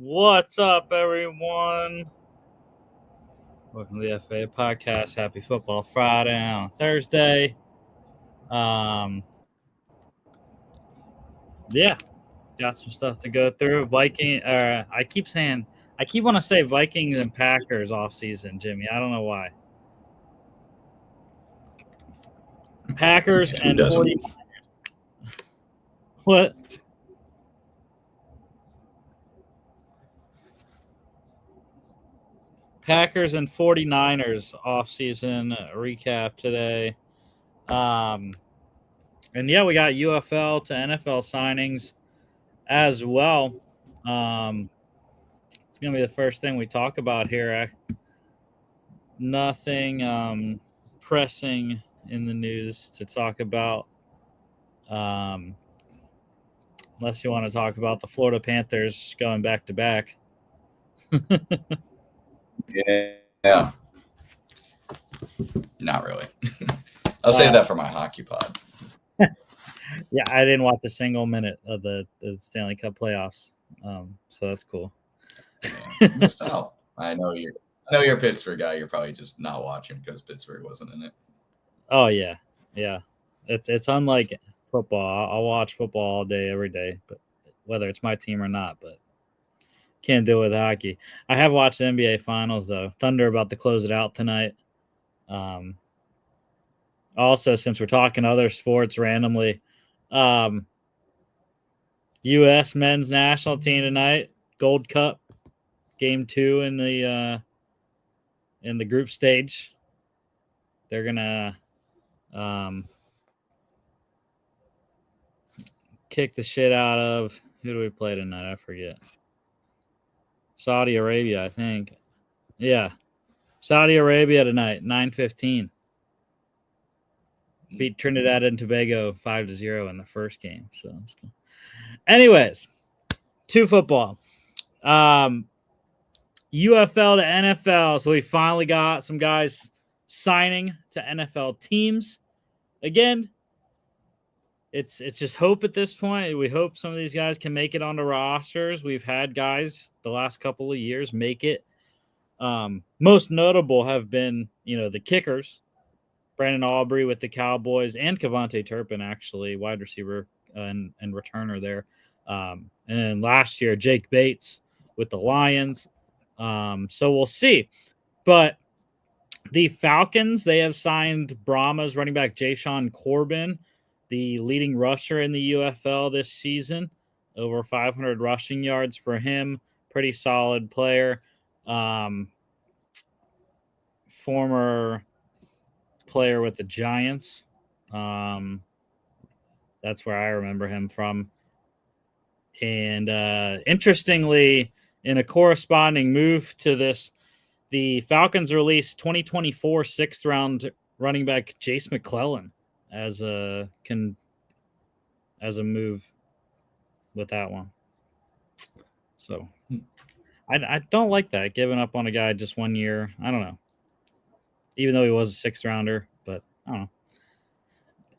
What's up, everyone? Welcome to the FA podcast. Happy Football Friday on Thursday. Yeah, got some stuff to go through. I keep want to say Vikings and Packers off season, Jimmy. I don't know why. Packers and 49ers. What? Packers and 49ers off-season recap today. And yeah, we got UFL to NFL signings as well. It's going to be the first thing we talk about here. Nothing pressing in the news to talk about, unless you want to talk about the Florida Panthers going back to back. Yeah. Not really. I'll save that for my hockey pod. Yeah, I didn't watch a single minute of the Stanley Cup playoffs, so that's cool. Yeah, missed out. I know you're a Pittsburgh guy. You're probably just not watching because Pittsburgh wasn't in it. Oh yeah. It's unlike football. I'll watch football all day, every day, but whether it's my team or not. But can't do it with hockey. I have watched the NBA Finals though. Thunder about to close it out tonight. Also, since we're talking other sports randomly, U.S. men's national team tonight, Gold Cup, Game 2 in the group stage. They're gonna kick the shit out of, who do we play tonight? I forget. Saudi Arabia, I think. Yeah, Saudi Arabia tonight, 9:15. Beat Trinidad and Tobago 5-0 in the first game. So, anyways, to football. UFL to NFL. So we finally got some guys signing to NFL teams. Again, it's just hope at this point. We hope some of these guys can make it onto rosters. We've had guys the last couple of years make it. Most notable have been, the kickers. Brandon Aubrey with the Cowboys and Kevontae Turpin, actually, wide receiver and returner there. And last year, Jake Bates with the Lions. So we'll see. But the Falcons, they have signed Brahma's running back Jashawn Corbin, the leading rusher in the UFL this season. Over 500 rushing yards for him. Pretty solid player. Former player with the Giants. That's where I remember him from. And interestingly, in a corresponding move to this, the Falcons released 2024 sixth round running back Jace McClellan as a move with that one. So I don't like that, giving up on a guy just 1 year. I don't know. Even though he was a sixth rounder, but I don't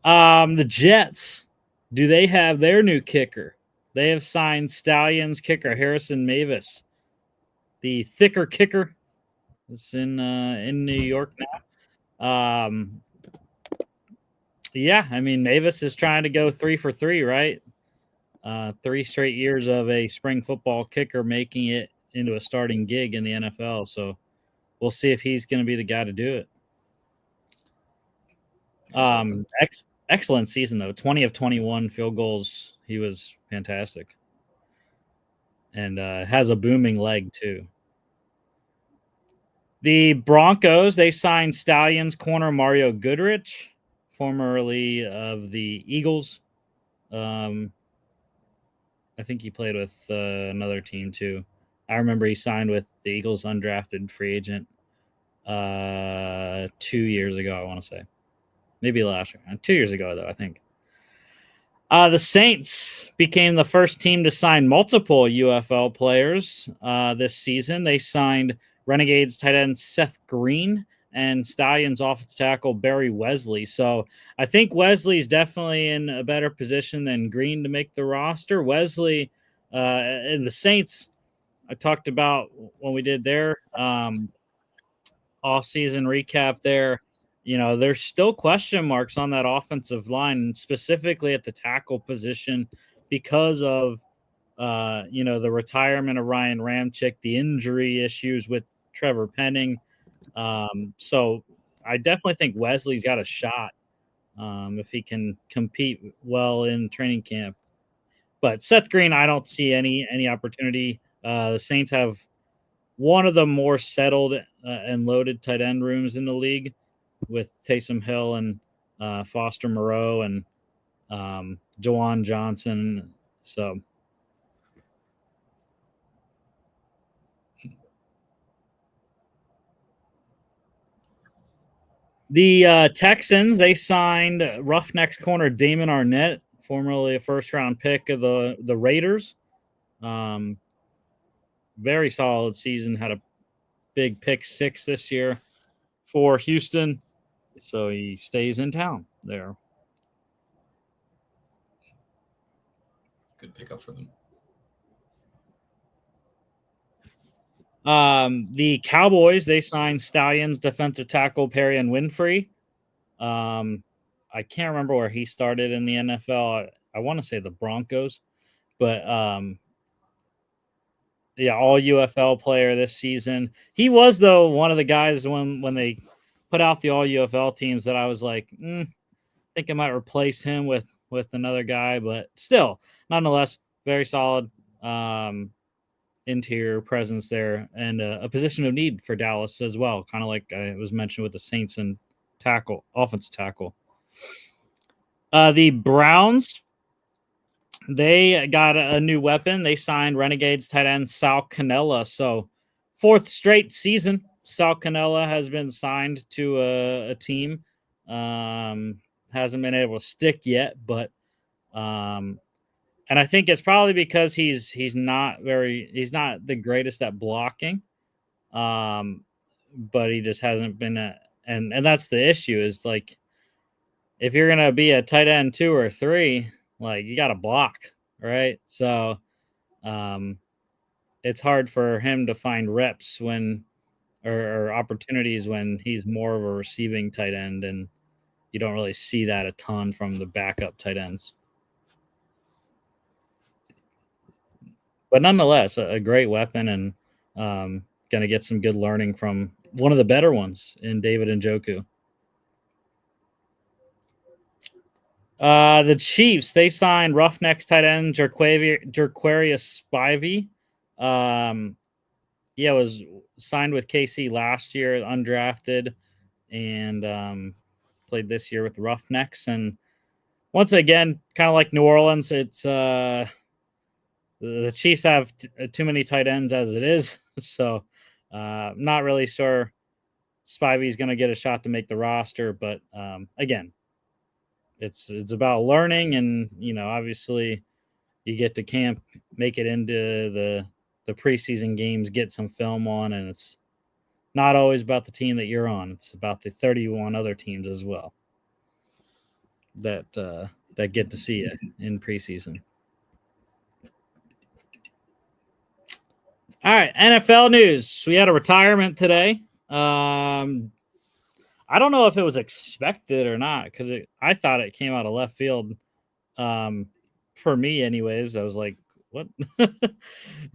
know. The Jets, do they have their new kicker? They have signed Stallions kicker Harrison Mavis, the thicker kicker. It's in New York now. Yeah, I mean, Mavis is trying to go 3 for 3, right? 3 straight years of a spring football kicker making it into a starting gig in the NFL. So we'll see if he's going to be the guy to do it. Excellent season, though. 20 of 21 field goals. He was fantastic. And has a booming leg, too. The Broncos, they signed Stallions corner Mario Goodrich, formerly of the Eagles. I think he played with another team, too. I remember he signed with the Eagles undrafted free agent 2 years ago, I want to say. Maybe last year. 2 years ago, though, I think. The Saints became the first team to sign multiple UFL players this season. They signed Renegades tight end Seth Green and Stallions offensive tackle Barry Wesley. So I think Wesley's definitely in a better position than Green to make the roster. Wesley and the Saints, I talked about when we did their off-season recap there. There's still question marks on that offensive line, specifically at the tackle position because of the retirement of Ryan Ramczyk, the injury issues with Trevor Penning. So I definitely think Wesley's got a shot if he can compete well in training camp. But Seth Green, I don't see any opportunity. The Saints have one of the more settled and loaded tight end rooms in the league with Taysom Hill and Foster Moreau and Jawan Johnson. So the Texans, they signed Roughnecks corner Damon Arnett, formerly a first-round pick of the Raiders. Very solid season. Had a big pick 6 this year for Houston. So he stays in town there. Good pickup for them. The Cowboys, they signed Stallions defensive tackle Perrion Winfrey. I can't remember where he started in the NFL. I want to say the Broncos, but yeah, all UFL player this season. He was, though, one of the guys when they put out the all UFL teams that I was like, I think I might replace him with another guy, but still, nonetheless, very solid interior presence there, and a position of need for Dallas as well, kind of like I was mentioned with the Saints and offensive tackle. The Browns, they got a new weapon. They signed Renegades tight end Sal Cannella. So 4th straight season, Sal Cannella has been signed to a team. Hasn't been able to stick yet, but and I think it's probably because he's not the greatest at blocking. But he just hasn't been and that's the issue, is like if you're gonna be a tight end 2 or 3, like you gotta block, right? So it's hard for him to find reps or opportunities when he's more of a receiving tight end, and you don't really see that a ton from the backup tight ends. But nonetheless, a great weapon, and going to get some good learning from one of the better ones in David Njoku. The Chiefs, they signed Roughnecks tight end Jerquarius Spivey. Was signed with KC last year, undrafted, and played this year with Roughnecks. And once again, kind of like New Orleans, it's the Chiefs have too many tight ends as it is. So not really sure Spivey's going to get a shot to make the roster. But again, it's about learning, and obviously you get to camp, make it into the preseason games, get some film on, and it's not always about the team that you're on. It's about the 31 other teams as well that get to see it in preseason. All right, NFL news. We had a retirement today. I don't know if it was expected or not, because I thought it came out of left field. For me, anyways, I was like, what?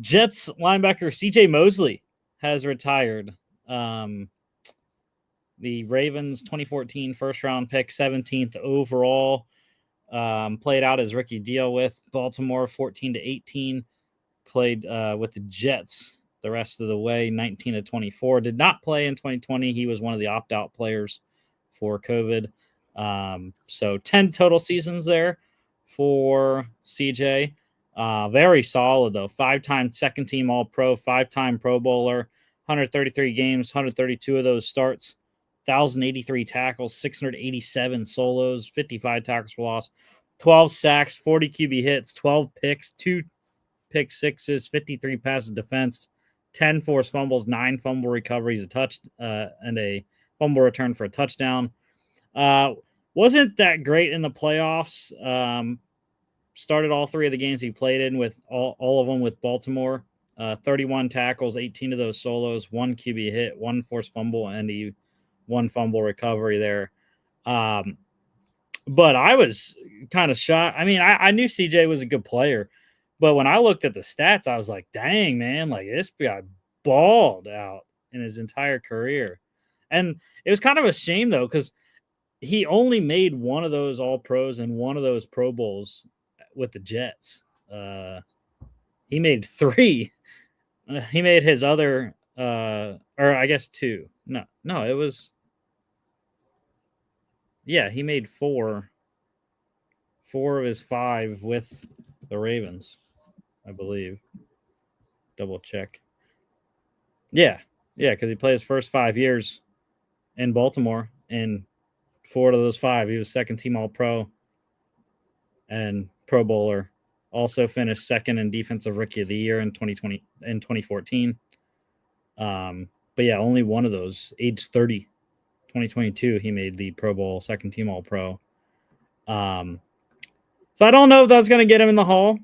Jets linebacker CJ Mosley has retired. The Ravens 2014 first round pick, 17th overall, played out his rookie deal with Baltimore 14-18. Played with the Jets the rest of the way, 19-24. Did not play in 2020. He was one of the opt-out players for COVID. So 10 total seasons there for CJ. Very solid, though. 5-time second-team All-Pro, 5-time Pro Bowler, 133 games, 132 of those starts, 1,083 tackles, 687 solos, 55 tackles for loss, 12 sacks, 40 QB hits, 12 picks, 2 pick sixes, 53 passes defense, 10 forced fumbles, 9 fumble recoveries, and a fumble return for a touchdown. Wasn't that great in the playoffs. Started all 3 of the games he played in with all of them with Baltimore. 31 tackles, 18 of those solos, 1 QB hit, 1 forced fumble, and 1 fumble recovery there. But I was kind of shocked. I mean, I knew CJ was a good player, but when I looked at the stats, I was like, dang, man, like this guy balled out in his entire career. And it was kind of a shame, though, because he only made one of those All-Pros and one of those Pro Bowls with the Jets. He made 3. He made his other, or I guess 2. No, it was, yeah, he made 4 of his 5 with the Ravens, I believe. Double check. Yeah, because he played his first 5 years in Baltimore, and 4 of those 5, he was second team All-Pro and Pro Bowler. Also finished second in Defensive Rookie of the Year in 2014. But yeah, only one of those, age 30, 2022, he made the Pro Bowl, second team All-Pro. So I don't know if that's going to get him in the Hall.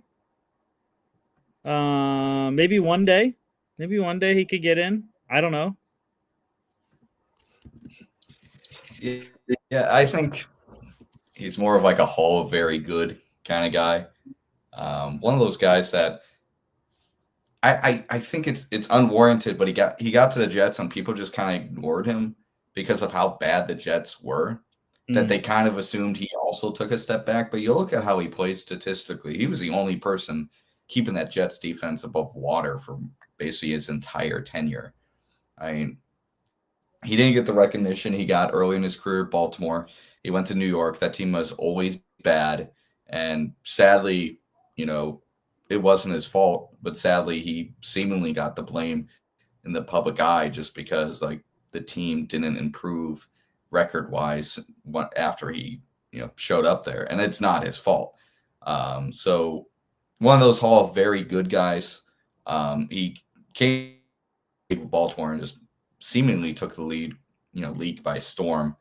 Maybe one day. Maybe one day he could get in. I don't know. Yeah, I think he's more of like a Hall of Very Good kind of guy. One of those guys that I think it's unwarranted, but he got to the Jets and people just kind of ignored him because of how bad the Jets were. That they kind of assumed he also took a step back. But you look at how he played statistically. He was the only person keeping that Jets defense above water for basically his entire tenure. I mean, he didn't get the recognition he got early in his career at Baltimore. He went to New York. That team was always bad. And sadly, it wasn't his fault. But sadly, he seemingly got the blame in the public eye just because, like, the team didn't improve record-wise after he, showed up there. And it's not his fault. So one of those Hall of Very Good guys. He came to Baltimore and just seemingly took the league by storm.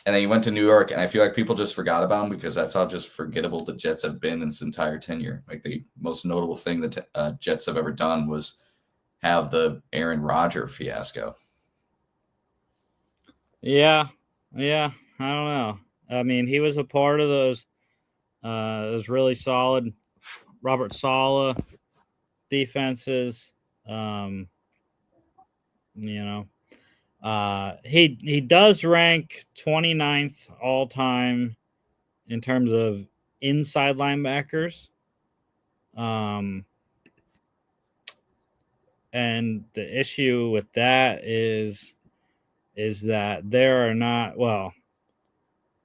And then he went to New York, and I feel like people just forgot about him because that's how just forgettable the Jets have been in his entire tenure. Like, the most notable thing that Jets have ever done was have the Aaron Rodgers fiasco. Yeah, I don't know. I mean, he was a part of those really solid Robert Saleh defenses. He does rank 29th all time in terms of inside linebackers. And the issue with that is that there are not, well,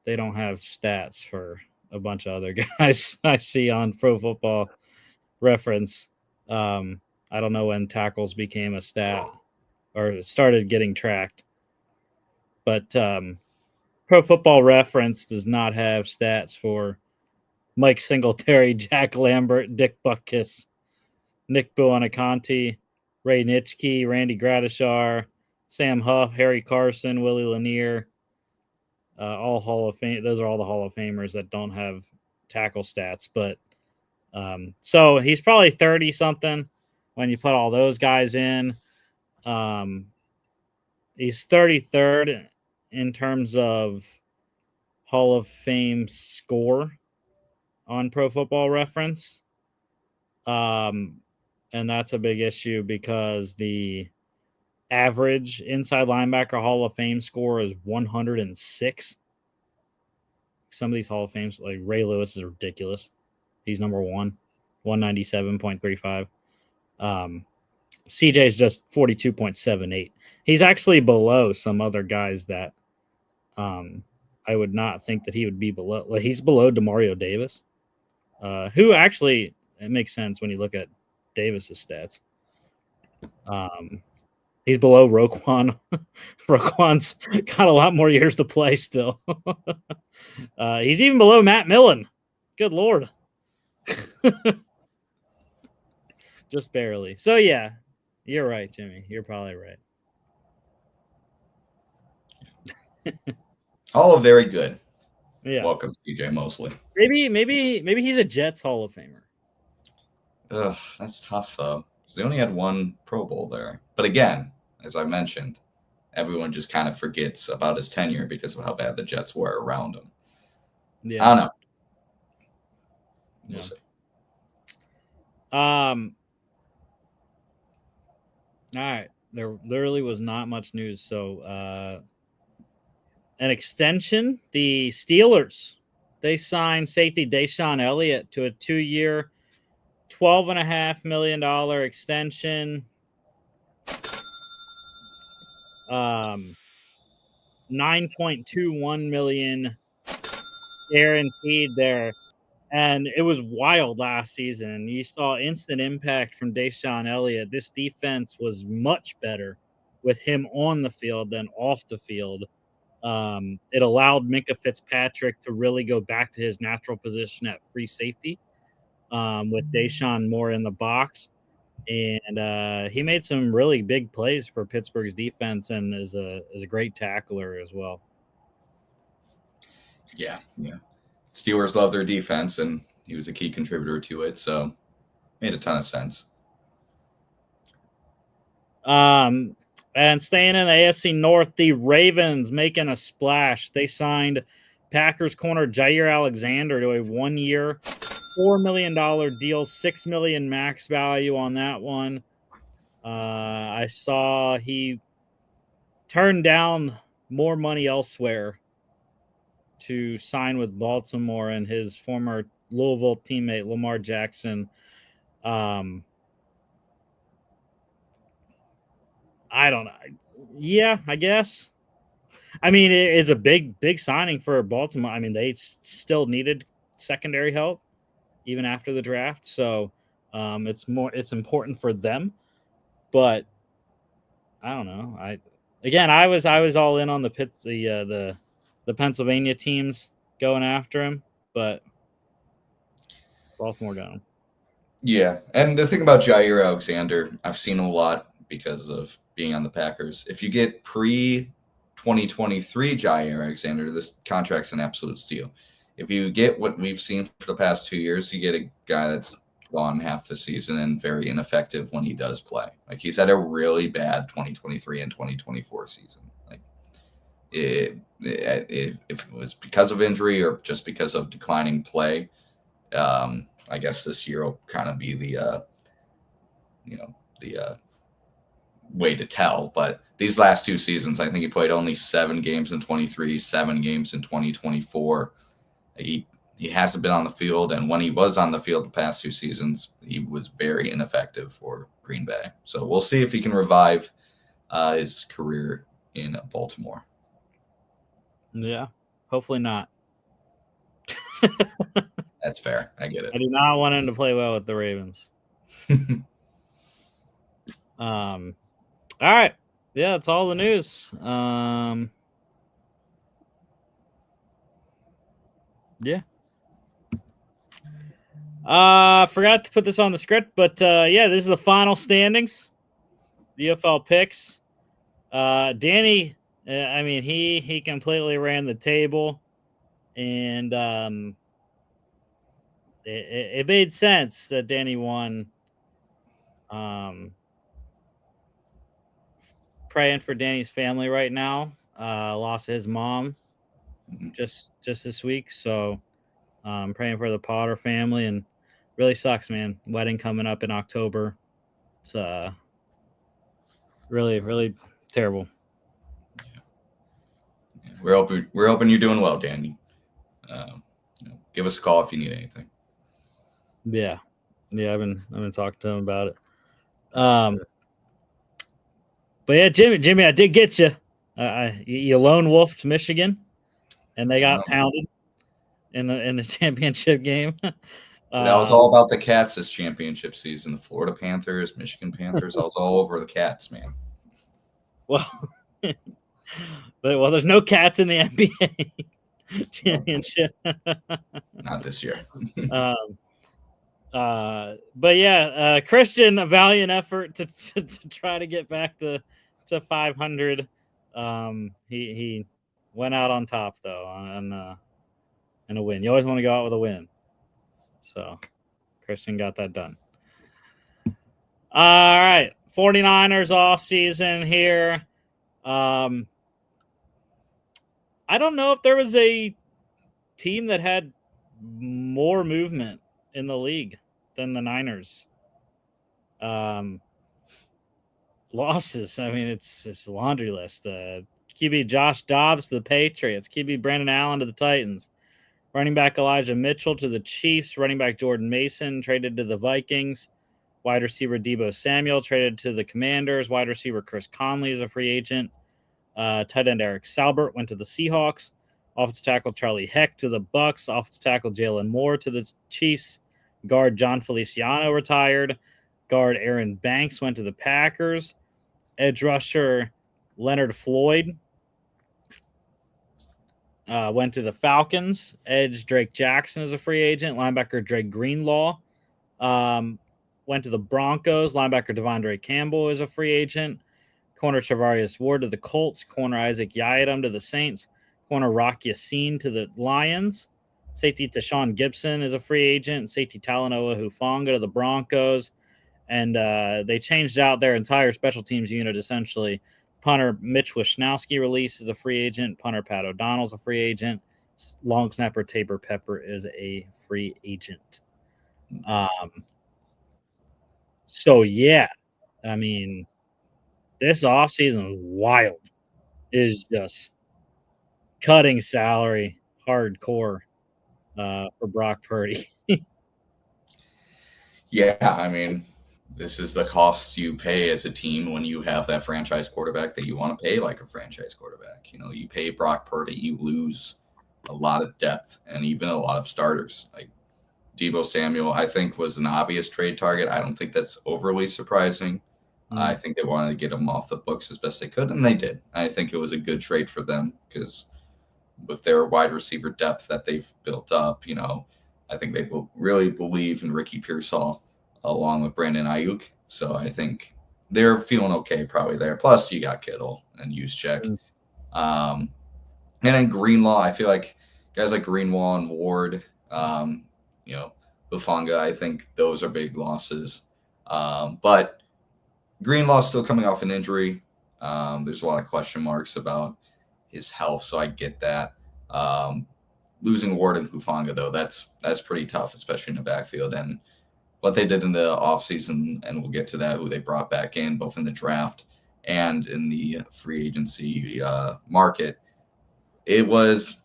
they don't have stats for a bunch of other guys I see on Pro Football Reference. I don't know when tackles became a stat or started getting tracked, but Pro Football Reference does not have stats for Mike Singletary, Jack Lambert, Dick Butkus, Nick Buoniconti, Ray Nitschke, Randy Gradishar, Sam Huff, Harry Carson, Willie Lanier, all Hall of Fame. Those are all the Hall of Famers that don't have tackle stats. But so he's probably 30 something when you put all those guys in. He's 33rd in terms of Hall of Fame score on Pro Football Reference. And that's a big issue because the average inside linebacker Hall of Fame score is 106. Some of these Hall of Fames, like Ray Lewis, is ridiculous. He's number 1, 197.35. CJ is just 42.78. He's actually below some other guys that I would not think that he would be below. Like, he's below Demario Davis, who actually, it makes sense when you look at Davis's stats. He's below Roquan. Roquan's got a lot more years to play still. He's even below Matt Millen. Good Lord. Just barely. So, yeah, you're right, Jimmy. You're probably right. All very good. Yeah. Welcome, CJ Mosley. Maybe he's a Jets Hall of Famer. Ugh, that's tough though. because they only had one Pro Bowl there. But again, as I mentioned, everyone just kind of forgets about his tenure because of how bad the Jets were around him. Yeah. I don't know. We'll see. All right. There literally was not much news. So an extension. The Steelers, they signed safety Deshaun Elliott to a 2-year, $12.5 million extension. 9.21 million guaranteed there. And it was wild last season. You saw instant impact from Deshaun Elliott. This defense was much better with him on the field than off the field. It allowed Minkah Fitzpatrick to really go back to his natural position at free safety, with Deshaun more in the box. And he made some really big plays for Pittsburgh's defense and is a great tackler as well. Yeah. Steelers love their defense, and he was a key contributor to it, so made a ton of sense. And staying in the AFC North, the Ravens making a splash. They signed Packers corner Jair Alexander to a 1-year, $4 million deal, $6 million max value on that one. I saw he turned down more money elsewhere to sign with Baltimore and his former Louisville teammate Lamar Jackson. I don't know. Yeah, I guess. I mean, it is a big signing for Baltimore. I mean, they still needed secondary help even after the draft, so it's important for them. But I don't know. I was all in on the Pennsylvania teams going after him, but Baltimore got him. Yeah, and the thing about Jair Alexander, I've seen a lot because of being on the Packers. If you get pre-2023 Jair Alexander, this contract's an absolute steal. If you get what we've seen for the past 2 years, you get a guy that's gone half the season and very ineffective when he does play. Like, he's had a really bad 2023 and 2024 season. Like, if it was because of injury or just because of declining play, I guess this year will kind of be the way to tell. But these last 2 seasons, I think he played only 7 games in 23, 7 games in 2024. He hasn't been on the field, and when he was on the field the past 2 seasons, he was very ineffective for Green Bay. So we'll see if he can revive his career in Baltimore. Yeah, hopefully not. That's fair. I get it. I do not want him to play well with the Ravens. All right. Yeah, that's all the news. Yeah. Forgot to put this on the script, but yeah, this is the final standings. The UFL picks. Danny, I mean, he completely ran the table, and it made sense that Danny won. Praying for Danny's family right now. Lost his mom just this week, so praying for the Potter family, and really sucks, man. Wedding coming up in October. It's really terrible. Yeah. We're hoping you're doing well, Danny. Give us a call if you need anything. Yeah, I've been talking to him about it. But yeah, Jimmy, I did get you. You lone wolfed Michigan, and they got pounded in the championship game. That was all about the Cats this championship season. The Florida Panthers, Michigan Panthers. I was all over the Cats, man. Well, there's no Cats in the NBA championship. Not this year. But yeah, Christian, a valiant effort to try to get back to 500. He went out on top though on a win. You always want to go out with a win. So Christian got that done. All right. 49ers offseason here. I don't know if there was a team that had more movement in the league than the Niners. Losses. I mean, it's a laundry list. QB Josh Dobbs to the Patriots. QB Brandon Allen to the Titans. Running back Elijah Mitchell to the Chiefs. Running back Jordan Mason traded to the Vikings. Wide receiver Deebo Samuel traded to the Commanders. Wide receiver Chris Conley is a free agent. Tight end Eric Salbert went to the Seahawks. Offensive tackle Charlie Heck to the Bucks. Offensive tackle Jalen Moore to the Chiefs. Guard John Feliciano retired. Guard Aaron Banks went to the Packers. Edge rusher Leonard Floyd went to the Falcons. Edge Drake Jackson is a free agent. Linebacker Drake Greenlaw went to the Broncos. Linebacker Devondre Campbell is a free agent. Corner Travarius Ward to the Colts. Corner Isaac Yiadom to the Saints. Corner Rock Yassin to the Lions. Safety Tashawn Gibson is a free agent. Safety Talanoa Hufanga to the Broncos. And they changed out their entire special teams unit, essentially. Punter Mitch Wisnowski released as a free agent. Punter Pat O'Donnell is a free agent. Long snapper Tabor Pepper is a free agent. So, yeah, I mean, this offseason is wild. It is just cutting salary hardcore for Brock Purdy. Yeah, I mean, this is the cost you pay as a team when you have that franchise quarterback that you want to pay like a franchise quarterback. You know, you pay Brock Purdy, you lose a lot of depth and even a lot of starters. Like Deebo Samuel, I think, was an obvious trade target. I don't think that's overly surprising. I think they wanted to get him off the books as best they could, and they did. I think it was a good trade for them because with their wide receiver depth that they've built up, you know, I think they will really believe in Ricky Pearsall along with Brandon Ayuk. So I think they're feeling okay probably there. Plus, you got Kittle and Juszczyk. And then Greenlaw, I feel like guys like Greenlaw and Ward, you know, Hufanga, I think those are big losses. But Greenlaw's still coming off an injury. There's a lot of question marks about his health, so I get that. Losing Ward and Hufanga, though, that's pretty tough, especially in the backfield. And what they did in the offseason, and we'll get to that, who they brought back in, both in the draft and in the free agency market, it was,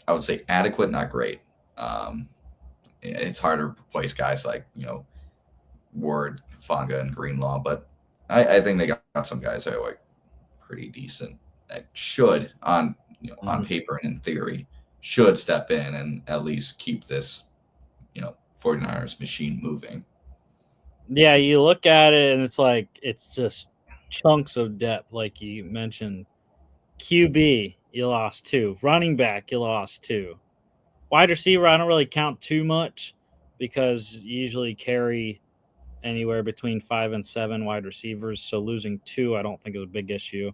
I would say, adequate, not great. It's hard to replace guys like, you know, Ward, Hufanga, and Greenlaw, but I think they got some guys that are like pretty decent that should, on on paper and in theory, should step in and at least keep this, 49ers machine moving. Yeah, you look at it and it's like it's just chunks of depth, like you mentioned. QB, you lost 2. Running back, you lost 2. Wide receiver, I don't really count too much because you usually carry anywhere between 5 and 7 wide receivers. So losing 2, I don't think is a big issue.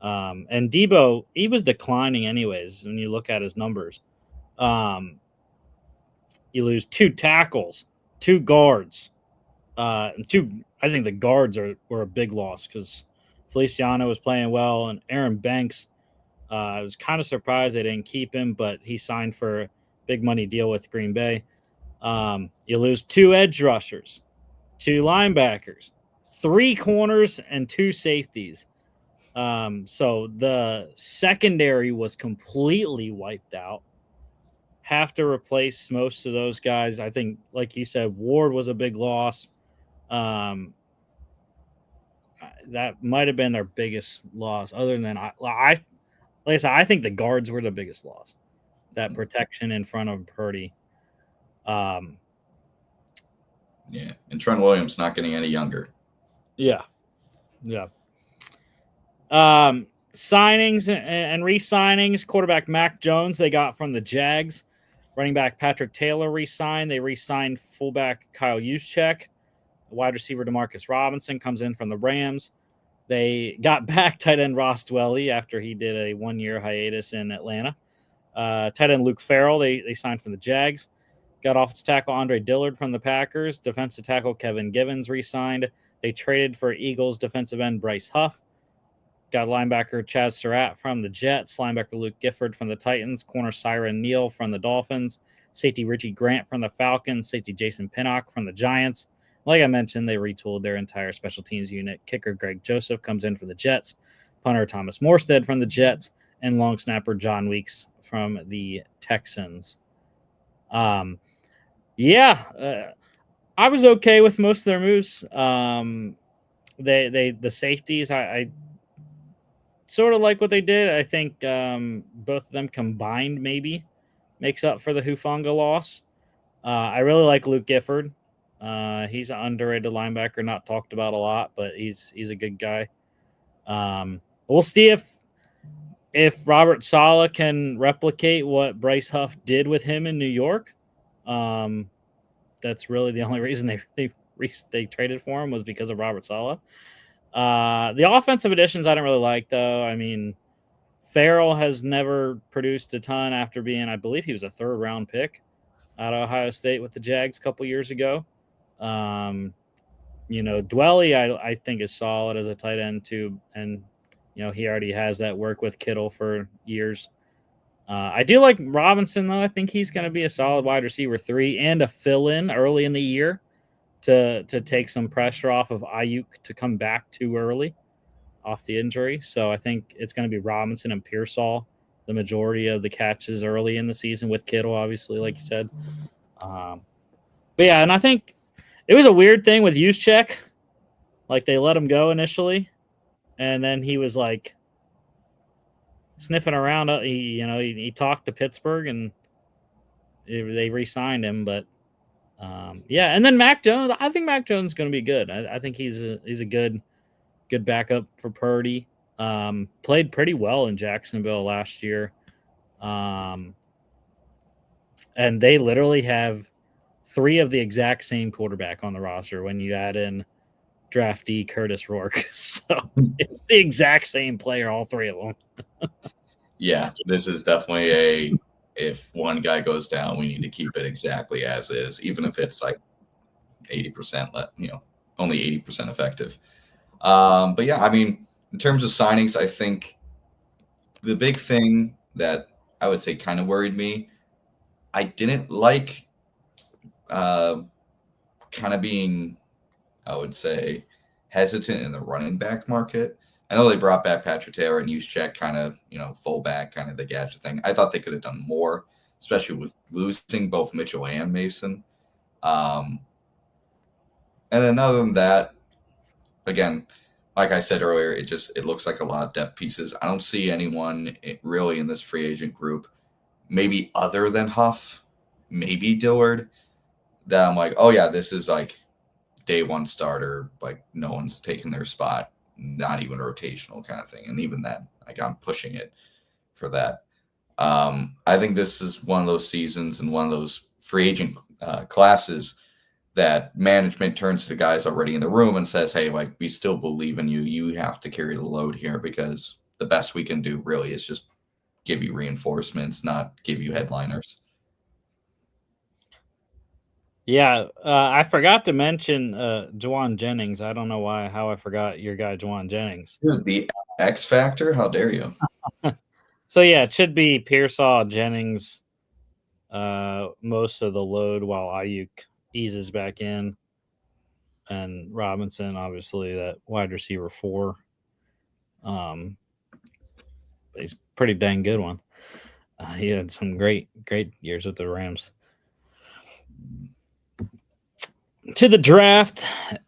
And Deebo, he was declining anyways when you look at his numbers. You lose 2 tackles, 2 guards, and 2. I think the guards were a big loss because Feliciano was playing well, and Aaron Banks. I was kind of surprised they didn't keep him, but he signed for a big money deal with Green Bay. You lose 2 edge rushers, 2 linebackers, 3 corners, and 2 safeties. So the secondary was completely wiped out. Have to replace most of those guys. I think, like you said, Ward was a big loss. That might have been their biggest loss. Other than like I said, I think the guards were the biggest loss. That protection in front of Purdy. Yeah, and Trent Williams not getting any younger. Yeah. Signings and re-signings. Quarterback Mac Jones they got from the Jags. Running back Patrick Taylor re-signed. They re-signed fullback Kyle Juszczyk. Wide receiver Demarcus Robinson comes in from the Rams. They got back tight end Ross Dwelley after he did a 1-year hiatus in Atlanta. Tight end Luke Farrell they signed from the Jags. Got offensive tackle Andre Dillard from the Packers. Defensive tackle Kevin Givens re-signed. They traded for Eagles defensive end Bryce Huff. Got linebacker Chaz Surratt from the Jets. Linebacker Luke Gifford from the Titans. Corner Siren Neal from the Dolphins. Safety Richie Grant from the Falcons. Safety Jason Pinnock from the Giants. Like I mentioned, they retooled their entire special teams unit. Kicker Greg Joseph comes in for the Jets. Punter Thomas Morstead from the Jets. And long snapper John Weeks from the Texans. I was okay with most of their moves. The safeties, I sort of like what they did. I think both of them combined maybe makes up for the Hufanga loss. I really like Luke Gifford. He's an underrated linebacker, not talked about a lot, but he's a good guy. We'll see if Robert Saleh can replicate what Bryce Huff did with him in New York. That's really the only reason they traded for him was because of Robert Saleh. The offensive additions I don't really like, though. I mean, Farrell has never produced a ton after being, I believe he was a third-round pick out of Ohio State with the Jags a couple years ago. Dwelly, I think, is solid as a tight end, too. And, he already has that work with Kittle for years. I do like Robinson, though. I think he's going to be a solid wide receiver 3 and a fill-in early in the year to take some pressure off of Ayuk to come back too early off the injury. So I think it's going to be Robinson and Pearsall the majority of the catches early in the season with Kittle, obviously, like you said. But yeah, and I think it was a weird thing with Juszczyk. Like, they let him go initially, and then he was like sniffing around. He talked to Pittsburgh, and they re-signed him. But and then Mac Jones. I think Mac Jones is going to be good. I think he's a good backup for Purdy. Played pretty well in Jacksonville last year. And they literally have 3 of the exact same quarterback on the roster when you add in draftee Curtis Rourke. So it's the exact same player, all 3 of them. Yeah, this is definitely if one guy goes down, we need to keep it exactly as is, even if it's like 80%, only 80% effective. But yeah, I mean, in terms of signings, I think the big thing that I would say kind of worried me, I didn't like kind of being, I would say, hesitant in the running back market. I know they brought back Patrick Taylor and Juszczyk, kind of, fullback, kind of the gadget thing. I thought they could have done more, especially with losing both Mitchell and Mason. And then other than that, again, like I said earlier, it looks like a lot of depth pieces. I don't see anyone really in this free agent group, maybe other than Huff, maybe Dillard, that I'm like, oh yeah, this is like day one starter. Like, no one's taking their spot, not even rotational kind of thing. And even then, like, I'm pushing it for that. I think this is one of those seasons and one of those free agent classes that management turns to the guys already in the room and says, hey, like, we still believe in you. You have to carry the load here, because the best we can do really is just give you reinforcements, not give you headliners. Yeah, I forgot to mention Juwan Jennings. I don't know how I forgot your guy, Juwan Jennings. The X Factor? How dare you? So, yeah, it should be Pearsall, Jennings, most of the load while Ayuk eases back in, and Robinson, obviously, that wide receiver 4. But he's a pretty dang good one. He had some great years with the Rams. To the draft,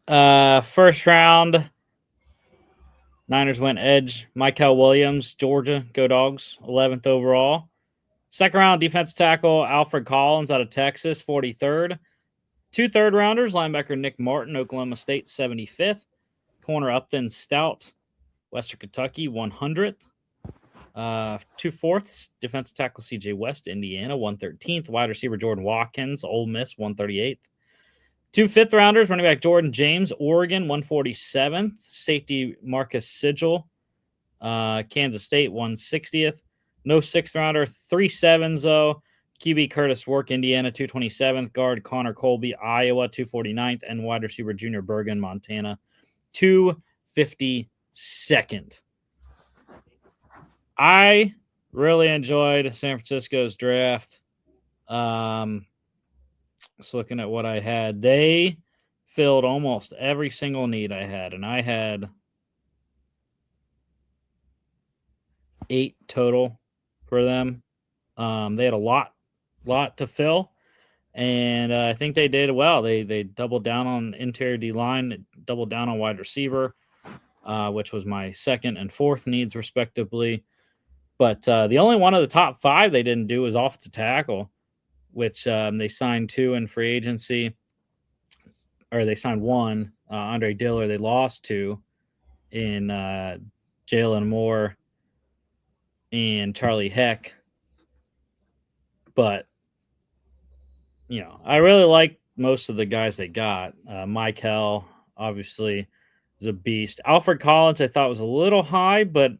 first round, Niners went edge. Mykel Williams, Georgia, go Dogs, 11th overall. Second round, defensive tackle Alfred Collins out of Texas, 43rd. 2 third-rounders, linebacker Nick Martin, Oklahoma State, 75th. Corner Upton Stout, Western Kentucky, 100th. 2 fourths, defensive tackle C.J. West, Indiana, 113th. Wide receiver Jordan Watkins, Ole Miss, 138th. 2 fifth-rounders, running back Jordan James, Oregon, 147th. Safety Marcus Sigil, Kansas State, 160th. No 6th-rounder. 3 sevens, though. QB Curtis Work, Indiana, 227th. Guard Connor Colby, Iowa, 249th. And wide receiver Junior Bergen, Montana, 252nd. I really enjoyed San Francisco's draft. Just looking at what I had, they filled almost every single need I had, and I had 8 total for them. They had a lot to fill, and I think they did well. They doubled down on interior D line, doubled down on wide receiver, which was my second and fourth needs respectively. But the only one of the top 5 they didn't do was offensive tackle, which they signed 2 in free agency, or they signed 1, Andre Diller. They lost 2 in Jalen Moore and Charlie Heck. But, I really like most of the guys they got. Michael, obviously, is a beast. Alfred Collins, I thought was a little high, but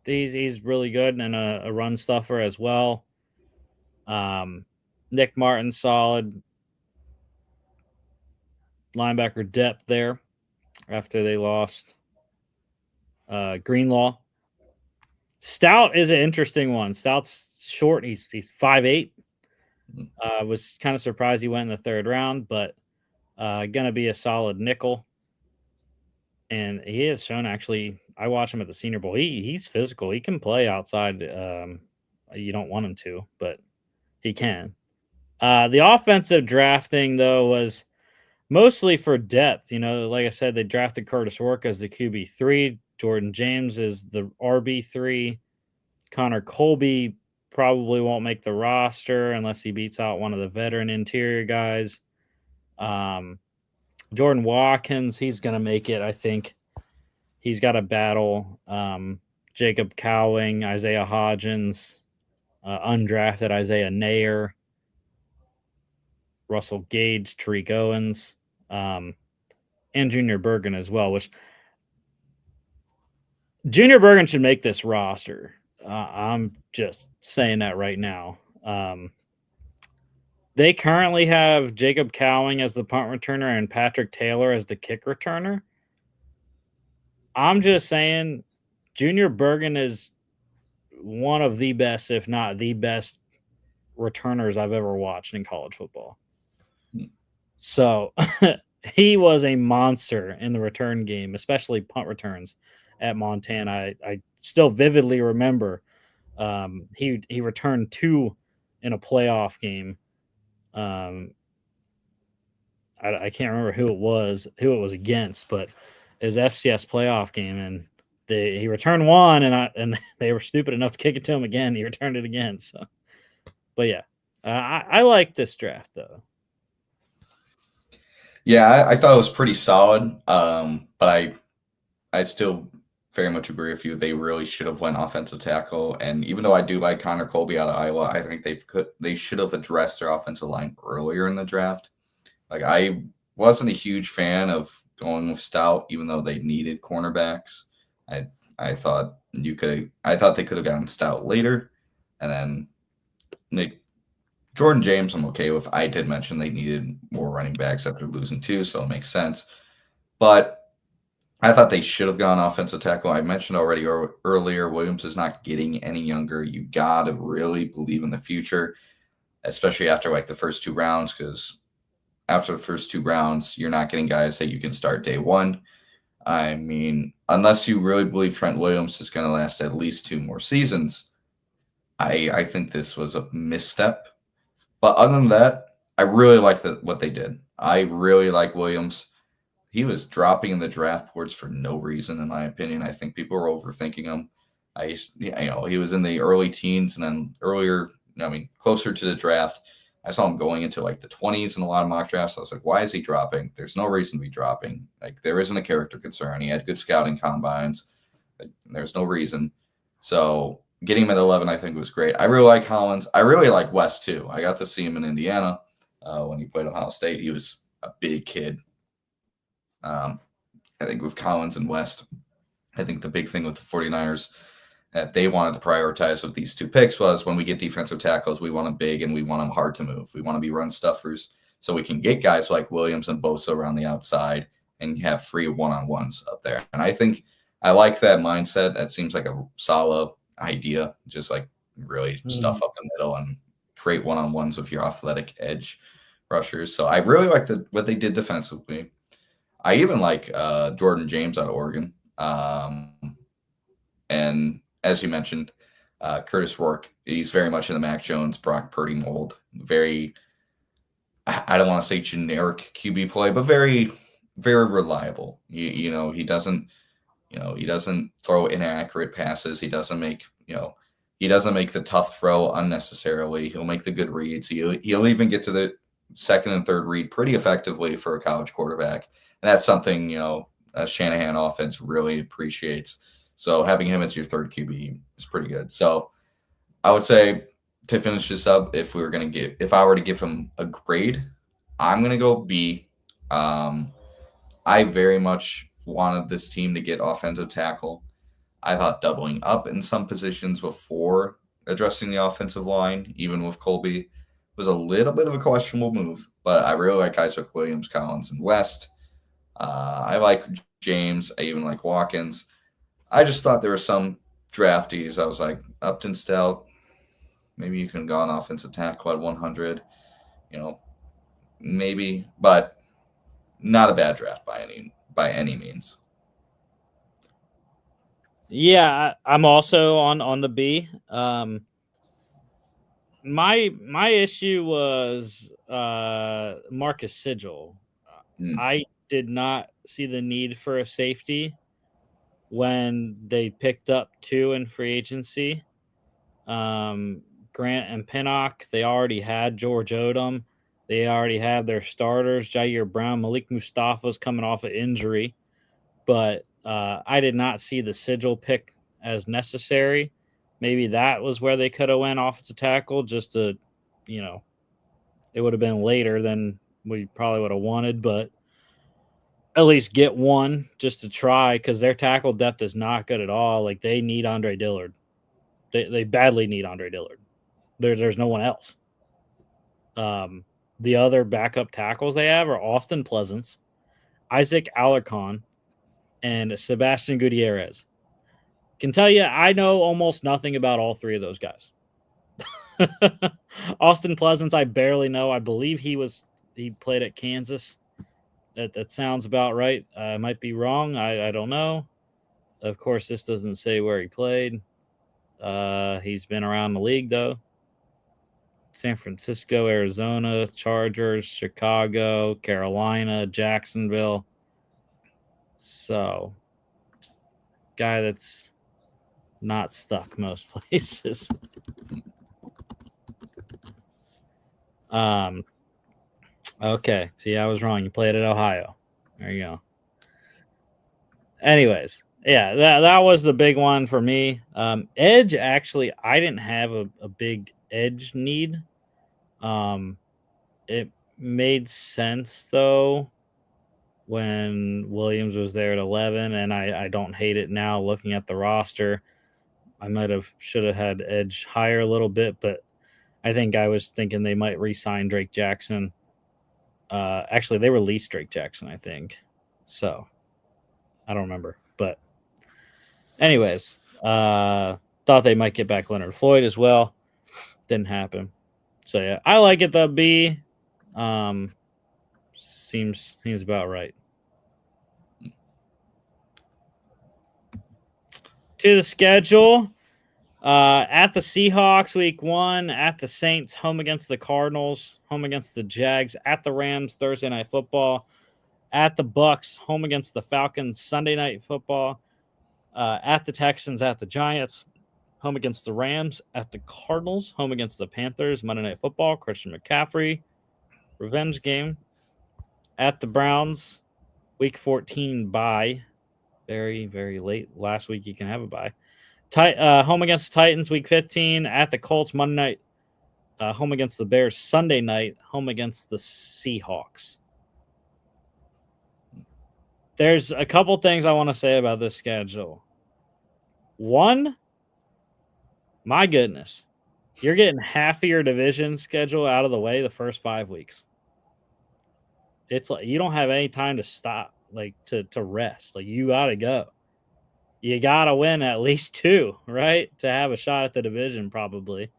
he's really good and a run stuffer as well. Nick Martin, solid linebacker depth there after they lost Greenlaw. Stout is an interesting one. Stout's short. He's 5'8". Was kind of surprised he went in the 3rd round, but gonna be a solid nickel. And he has shown, actually, I watch him at the Senior Bowl. He's physical. He can play outside. You don't want him to, but he can. The offensive drafting, though, was mostly for depth. Like I said, they drafted Curtis Work as the QB3. Jordan James is the RB3. Connor Colby probably won't make the roster unless he beats out one of the veteran interior guys. Jordan Watkins, he's going to make it, I think. He's got a battle. Jacob Cowing, Isaiah Hodgins, undrafted Isaiah Nair, Russell Gage, Tariq Owens, and Junior Bergen as well, which Junior Bergen should make this roster. I'm just saying that right now. They currently have Jacob Cowing as the punt returner and Patrick Taylor as the kick returner. I'm just saying Junior Bergen is one of the best, if not the best, returners I've ever watched in college football. So he was a monster in the return game, especially punt returns at Montana. I still vividly remember he returned 2 in a playoff game. I can't remember who it was against, but it was FCS playoff game, and he returned 1, and they were stupid enough to kick it to him again. He returned it again. So, but yeah, I like this draft though. Yeah, I thought it was pretty solid, but I still very much agree with you. They really should have went offensive tackle, and even though I do like Connor Colby out of Iowa, I think they should have addressed their offensive line earlier in the draft. Like, I wasn't a huge fan of going with Stout, even though they needed cornerbacks. I thought they could have gotten Stout later, and then Jordan James, I'm okay with. I did mention they needed more running backs after losing 2, so it makes sense. But I thought they should have gone offensive tackle. I mentioned already earlier, Williams is not getting any younger. You got to really believe in the future, especially after like the first 2 rounds, because after the first 2 rounds, you're not getting guys that you can start day 1. I mean, unless you really believe Trent Williams is going to last at least 2 more seasons, I think this was a misstep. But other than that, I really like what they did. I really like Williams. He was dropping in the draft boards for no reason, in my opinion. I think people were overthinking him. He was in the early teens, and then closer to the draft, I saw him going into like the 20s in a lot of mock drafts. I was like, why is he dropping? There's no reason to be dropping. Like, there isn't a character concern. He had good scouting combines. There's no reason. So getting him at 11, I think, was great. I really like Collins. I really like West, too. I got to see him in Indiana when he played Ohio State. He was a big kid. I think with Collins and West, I think the big thing with the 49ers, that they wanted to prioritize with these 2 picks was when we get defensive tackles, we want them big and we want them hard to move. We want to be run stuffers so we can get guys like Williams and Bosa around the outside and have free one-on-ones up there. And I think I like that mindset. That seems like a solid idea. Just like really stuff up the middle and create one-on-ones with your athletic edge rushers. So I really like what they did defensively. I even like Jordan James out of Oregon. And as you mentioned, Curtis Rourke, he's very much in the Mac Jones, Brock Purdy mold. Very, I don't want to say generic QB play, but very, very reliable. He doesn't throw inaccurate passes. He doesn't make the tough throw unnecessarily. He'll make the good reads. He'll even get to the second and third read pretty effectively for a college quarterback. And that's something, a Shanahan offense really appreciates. So having him as your third QB is pretty good. So I would say to finish this up, if I were to give him a grade, I'm going to go B. I very much wanted this team to get offensive tackle. I thought doubling up in some positions before addressing the offensive line, even with Colby, was a little bit of a questionable move. But I really like guys like Williams, Collins, and West. I like James. I even like Watkins. I just thought there were some draftees. I was like, Upton Stout, maybe you can go on offensive tackle at 100, maybe, but not a bad draft by any means. Yeah, I'm also on the B. My issue was Marcus Sigil. I did not see the need for a safety when they picked up 2 in free agency. Grant and Pinnock, they already had George Odom. They already have their starters, Jair Brown, Malik Mustafa's coming off an injury. But I did not see the Sigil pick as necessary. Maybe that was where they could have went offensive tackle just to, it would have been later than we probably would have wanted, but at least get one just to try because their tackle depth is not good at all. Like they need Andre Dillard. They badly need Andre Dillard. There's no one else. The other backup tackles they have are Austin Pleasance, Isaac Alarcon, and Sebastian Gutierrez. Can tell you, I know almost nothing about all 3 of those guys. Austin Pleasance, I barely know. I believe he played at Kansas. That sounds about right. I might be wrong. I don't know. Of course, this doesn't say where he played. He's been around the league, though. San Francisco, Arizona, Chargers, Chicago, Carolina, Jacksonville. So, guy that's not stuck most places. Okay. See, I was wrong. You played at Ohio. There you go. Anyways, yeah, that was the big one for me. Edge, actually, I didn't have a big edge need. It made sense, though, when Williams was there at 11, and I don't hate it now looking at the roster. I should have had edge higher a little bit, but I think I was thinking they might re-sign Drake Jackson. Actually, they released Drake Jackson, I think. So, I don't remember. But anyways, thought they might get back Leonard Floyd as well. Didn't happen. So, yeah, I like it, the B. Seems about right. To the schedule. At the Seahawks, week 1, at the Saints, home against the Cardinals, home against the Jags, at the Rams, Thursday Night Football, at the Bucks, home against the Falcons, Sunday Night Football, at the Texans, at the Giants, home against the Rams, at the Cardinals, home against the Panthers, Monday Night Football, Christian McCaffrey, revenge game, at the Browns, week 14 bye, very, very late. Last week you can have a bye. Home against the Titans, week 15. At the Colts, Monday night. Home against the Bears, Sunday night. Home against the Seahawks. There's a couple things I want to say about this schedule. One, My goodness. You're getting half of your division schedule out of the way the first 5 weeks. It's like you don't have any time to stop, like to rest. Like you gotta go. You gotta win at least 2, right? To have a shot at the division, probably.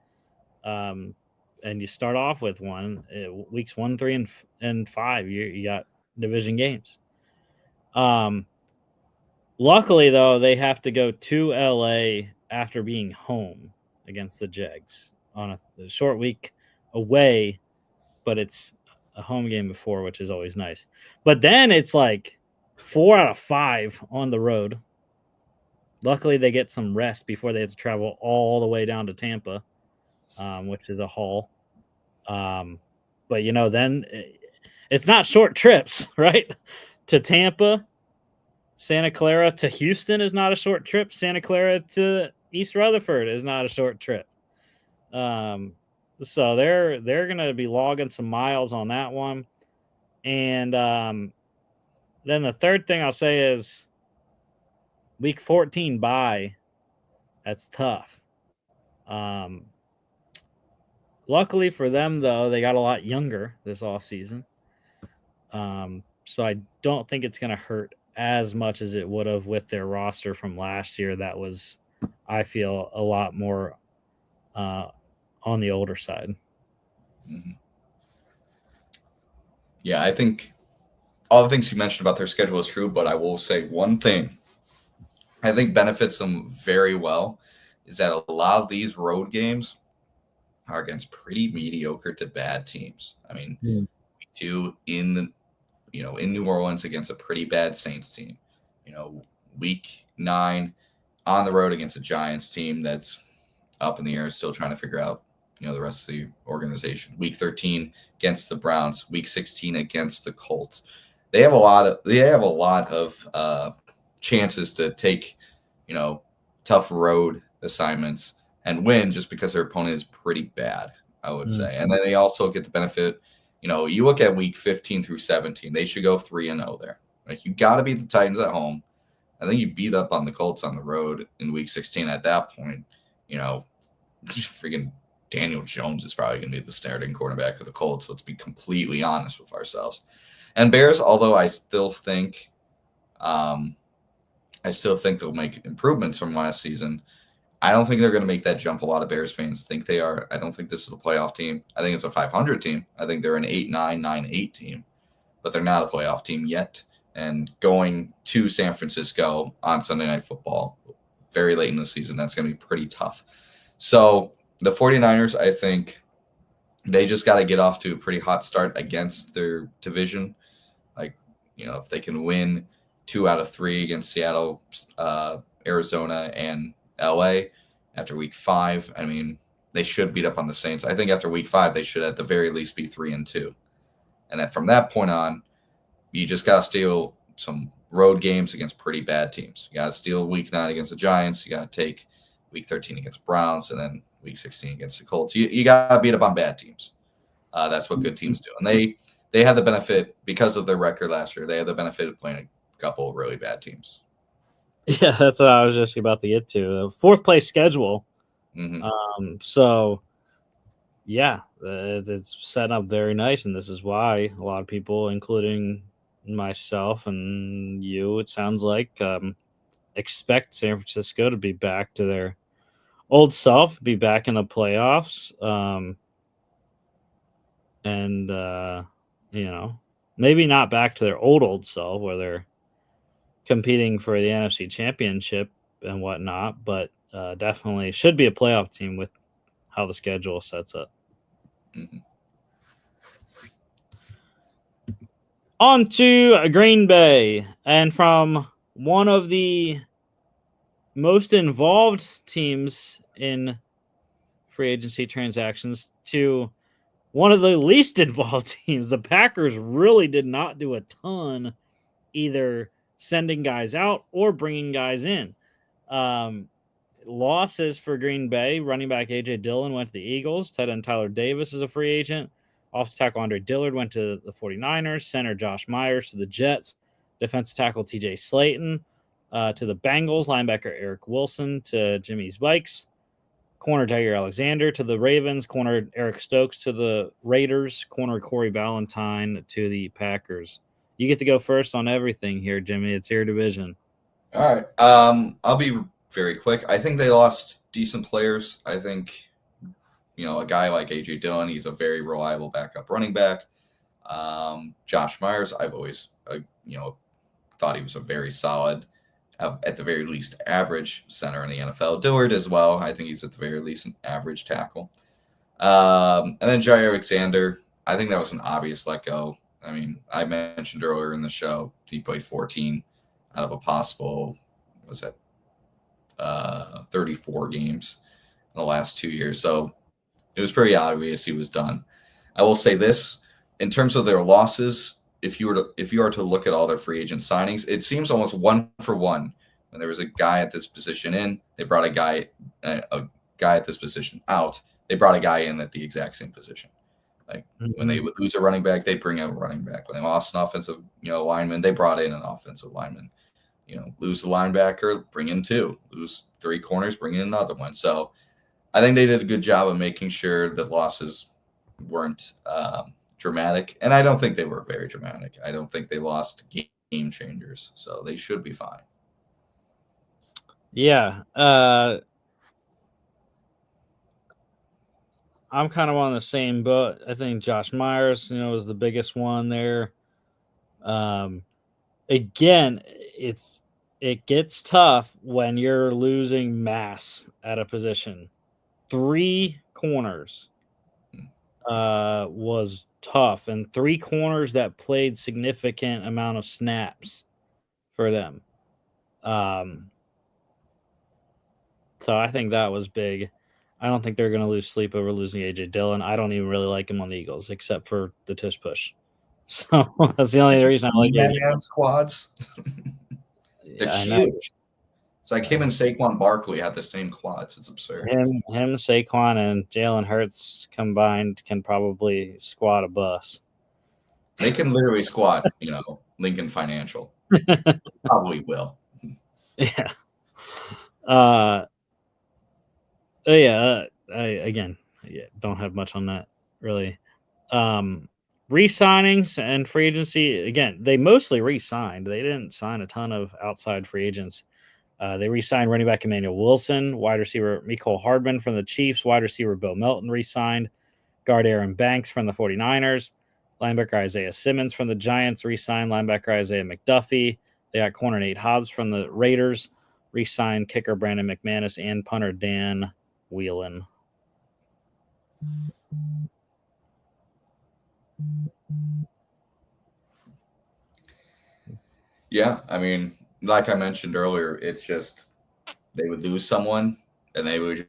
And you start off with one weeks 1, 3, and 5. You got division games. Luckily, though, they have to go to LA after being home against the Jags on a short week away, but it's a home game before, which is always nice. But then it's like 4 out of 5 on the road. Luckily, they get some rest before they have to travel all the way down to Tampa, which is a haul. But, then it's not short trips, right? To Tampa, Santa Clara to Houston is not a short trip. Santa Clara to East Rutherford is not a short trip. So they're going to be logging some miles on that one. And then the third thing I'll say is week 14 bye. That's tough. Luckily for them, though, they got a lot younger this offseason. So I don't think it's going to hurt as much as it would have with their roster from last year. That was, I feel, a lot more on the older side. Mm-hmm. Yeah, I think all the things you mentioned about their schedule is true, but I will say one thing I think benefits them very well is that a lot of these road games are against pretty mediocre to bad teams. I mean, we do in New Orleans against a pretty bad Saints team. Week 9 on the road against a Giants team that's up in the air, still trying to figure out, the rest of the organization. Week 13 against the Browns. Week 16 against the Colts. They have a lot of chances to take, tough road assignments and win just because their opponent is pretty bad, I would say. And then they also get the benefit. You look at week 15 through 17, they should go 3-0 there. Like, you got to beat the Titans at home. I think you beat up on the Colts on the road in week 16. At that point, freaking Daniel Jones is probably going to be the starting quarterback of the Colts. Let's be completely honest with ourselves. And Bears, although I still think they'll make improvements from last season, I don't think they're going to make that jump a lot of Bears fans think they are. I don't think this is a playoff team. I think it's a 500 team. I think they're an 8-9, 9-8 team, but they're not a playoff team yet. And going to San Francisco on Sunday Night Football very late in the season, that's going to be pretty tough. So the 49ers, I think they just got to get off to a pretty hot start against their division. If they can win 2 out of 3 against Seattle, Arizona, and LA after week 5, I mean, they should beat up on the Saints. I think after week 5, they should at the very least be 3-2. And then from that point on, you just got to steal some road games against pretty bad teams. You got to steal week 9 against the Giants. You got to take week 13 against Browns, and then week 16 against the Colts. You got to beat up on bad teams. That's what good teams do. And they have the benefit, because of their record last year, they have the benefit of playing a couple of really bad teams. Yeah, that's what I was just about to get to. Fourth place schedule. Mm-hmm. So, yeah, it's set up very nice, and this is why a lot of people, including myself and you, it sounds like, expect San Francisco to be back to their old self, be back in the playoffs, and maybe not back to their old self where they're competing for the NFC Championship and whatnot, but definitely should be a playoff team with how the schedule sets up. Mm-hmm. On to Green Bay, and from one of the most involved teams in free agency transactions to one of the least involved teams. The Packers really did not do a ton either sending guys out or bringing guys in. Losses for Green Bay. Running back A.J. Dillon went to the Eagles. Tight end Tyler Davis is a free agent. Offensive tackle Andre Dillard went to the 49ers. Center Josh Myers to the Jets. Defensive tackle T.J. Slayton to the Bengals. Linebacker Eric Wilson to Jimmy's Vikes. Corner Jair Alexander to the Ravens. Corner Eric Stokes to the Raiders. Corner Corey Ballantyne to the Packers. You get to go first on everything here, Jimmy. It's your division. All right. I'll be very quick. I think they lost decent players. I think, a guy like A.J. Dillon, he's a very reliable backup running back. Josh Myers, I've always, thought he was a very solid, at the very least, average center in the NFL. Dillard as well. I think he's at the very least an average tackle. And then Jair Alexander, I think that was an obvious let go. I mean, I mentioned earlier in the show, he played 14 out of a possible, 34 games in the last 2 years. So it was pretty obvious he was done. I will say this, in terms of their losses, if you are to look at all their free agent signings, it seems almost one for one. When there was a guy at this position in, they brought a guy at this position out. They brought a guy in at the exact same position. Like when they would lose a running back, they bring in a running back. When they lost an offensive, lineman, they brought in an offensive lineman. Lose the linebacker, bring in two. Lose 3 corners, bring in another one. So I think they did a good job of making sure that losses weren't dramatic. And I don't think they were very dramatic. I don't think they lost game changers. So they should be fine. Yeah. I'm kind of on the same boat. I think Josh Myers, was the biggest one there. Again, it gets tough when you're losing mass at a position. 3 corners was tough, and 3 corners that played significant amount of snaps for them. So I think that was big. I don't think they're going to lose sleep over losing A.J. Dillon. I don't even really like him on the Eagles, except for the tush push. So that's the only reason I like it. Squads. They're huge. It's like him and Saquon Barkley have the same quads. It's absurd. Him, Saquon, and Jalen Hurts combined can probably squat a bus. They can literally squat, Lincoln Financial. Probably will. Yeah. I don't have much on that really. Re-signings and free agency, again, they mostly re-signed. They didn't sign a ton of outside free agents. They re-signed running back Emmanuel Wilson, wide receiver Mecole Hardman from the Chiefs, wide receiver Bill Melton re-signed, guard Aaron Banks from the 49ers, linebacker Isaiah Simmons from the Giants re-signed, linebacker Isaiah McDuffie. They got corner Nate Hobbs from the Raiders, re-signed kicker Brandon McManus and punter Dan Whelan. Yeah, I mean, like I mentioned earlier, it's just they would lose someone and they would